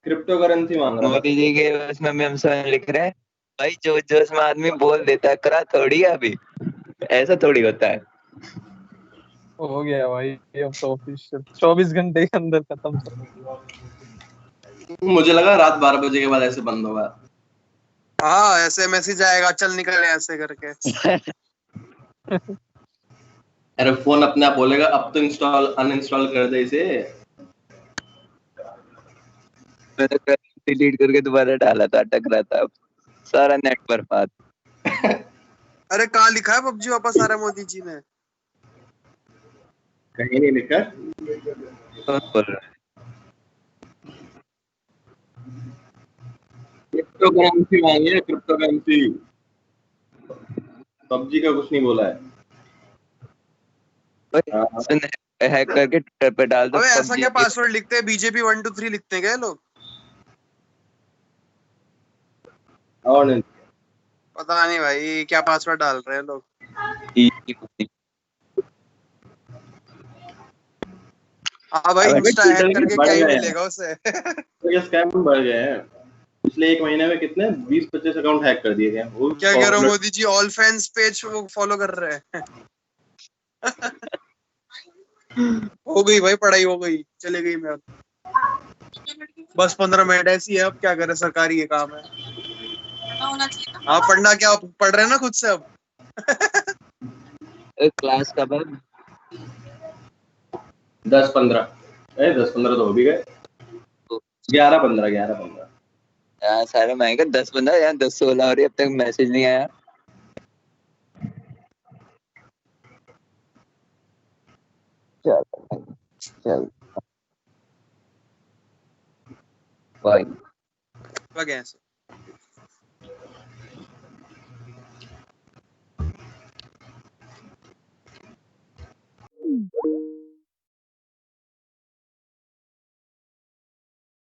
क्रिप्टो करेंसी मांग रहा है। मोदी जी के उसमें मेम्स लिख रहे हैं भाई, जो जोश में आदमी बोल देता है करा थोड़ी है अभी, ऐसा थोड़ी होता है। हो गया भाई ये अब तो ऑफिशियल 24 घंटे के अंदर खत्म सब। मुझे लगा रात 12 बजे के बाद ऐसे बंद होगा। हाँ ऐसे मैसेज आएगा चल निकल ऐसे करके। अरे फोन अपने आप बोलेगा अब तो इंस्टॉल अनइंस्टॉल कर दे इसे। मैंने डिलीट करके दोबारा डाला था, अटक रहा था, सारा नेट बर्बाद। अरे कहाँ लिखा है पबजी वापस आ रहा है मोदी जी ने? कहीं नहीं लिखा। कौन बोल रहा है? क्रिप्टो करेंसी मांगी है, क्रिप्टो करेंसी। पबजी का कुछ नहीं बोला है। हाँ। सुन, हैक करके ट्विटर पे डाल दो अबे ऐसा PUBG क्या पासवर्ड लिखते हैं? बीजेपी 123 लिखते हैं क्या ये लोग? और नहीं। पता नहीं भाई क्या पासवर्ड डाल रहे हैं लोग। हाँ भाई, अबे इंस्टा हैक ट्विटर के करके बढ़ क्या ही गए हैं, मिलेगा उसे। ये स्कैम बढ़ गए हैं। पिछले एक महीने में कितने 20-25 अकाउंट हैक कर दिए गए हैं। वो क्या कह रहे हो Modi ji? All fans page वो फॉलो कर रहे हैं। हो गई भाई, पढ़ाई हो गई, चले गई मैं अब। बस 15 मिनट ऐसी है, अब क्या करे, सरकारी ये काम है। हाँ पढ़ना क्या, पढ़ रहे हैं ना खुद से अब। क्लास कब है? 10-15 तो हो भी गए। 11-15 यार सारे महंगे 10-15 यार 10-16 और अब तक मैसेज नहीं आया। चल चल भाई लगे हैं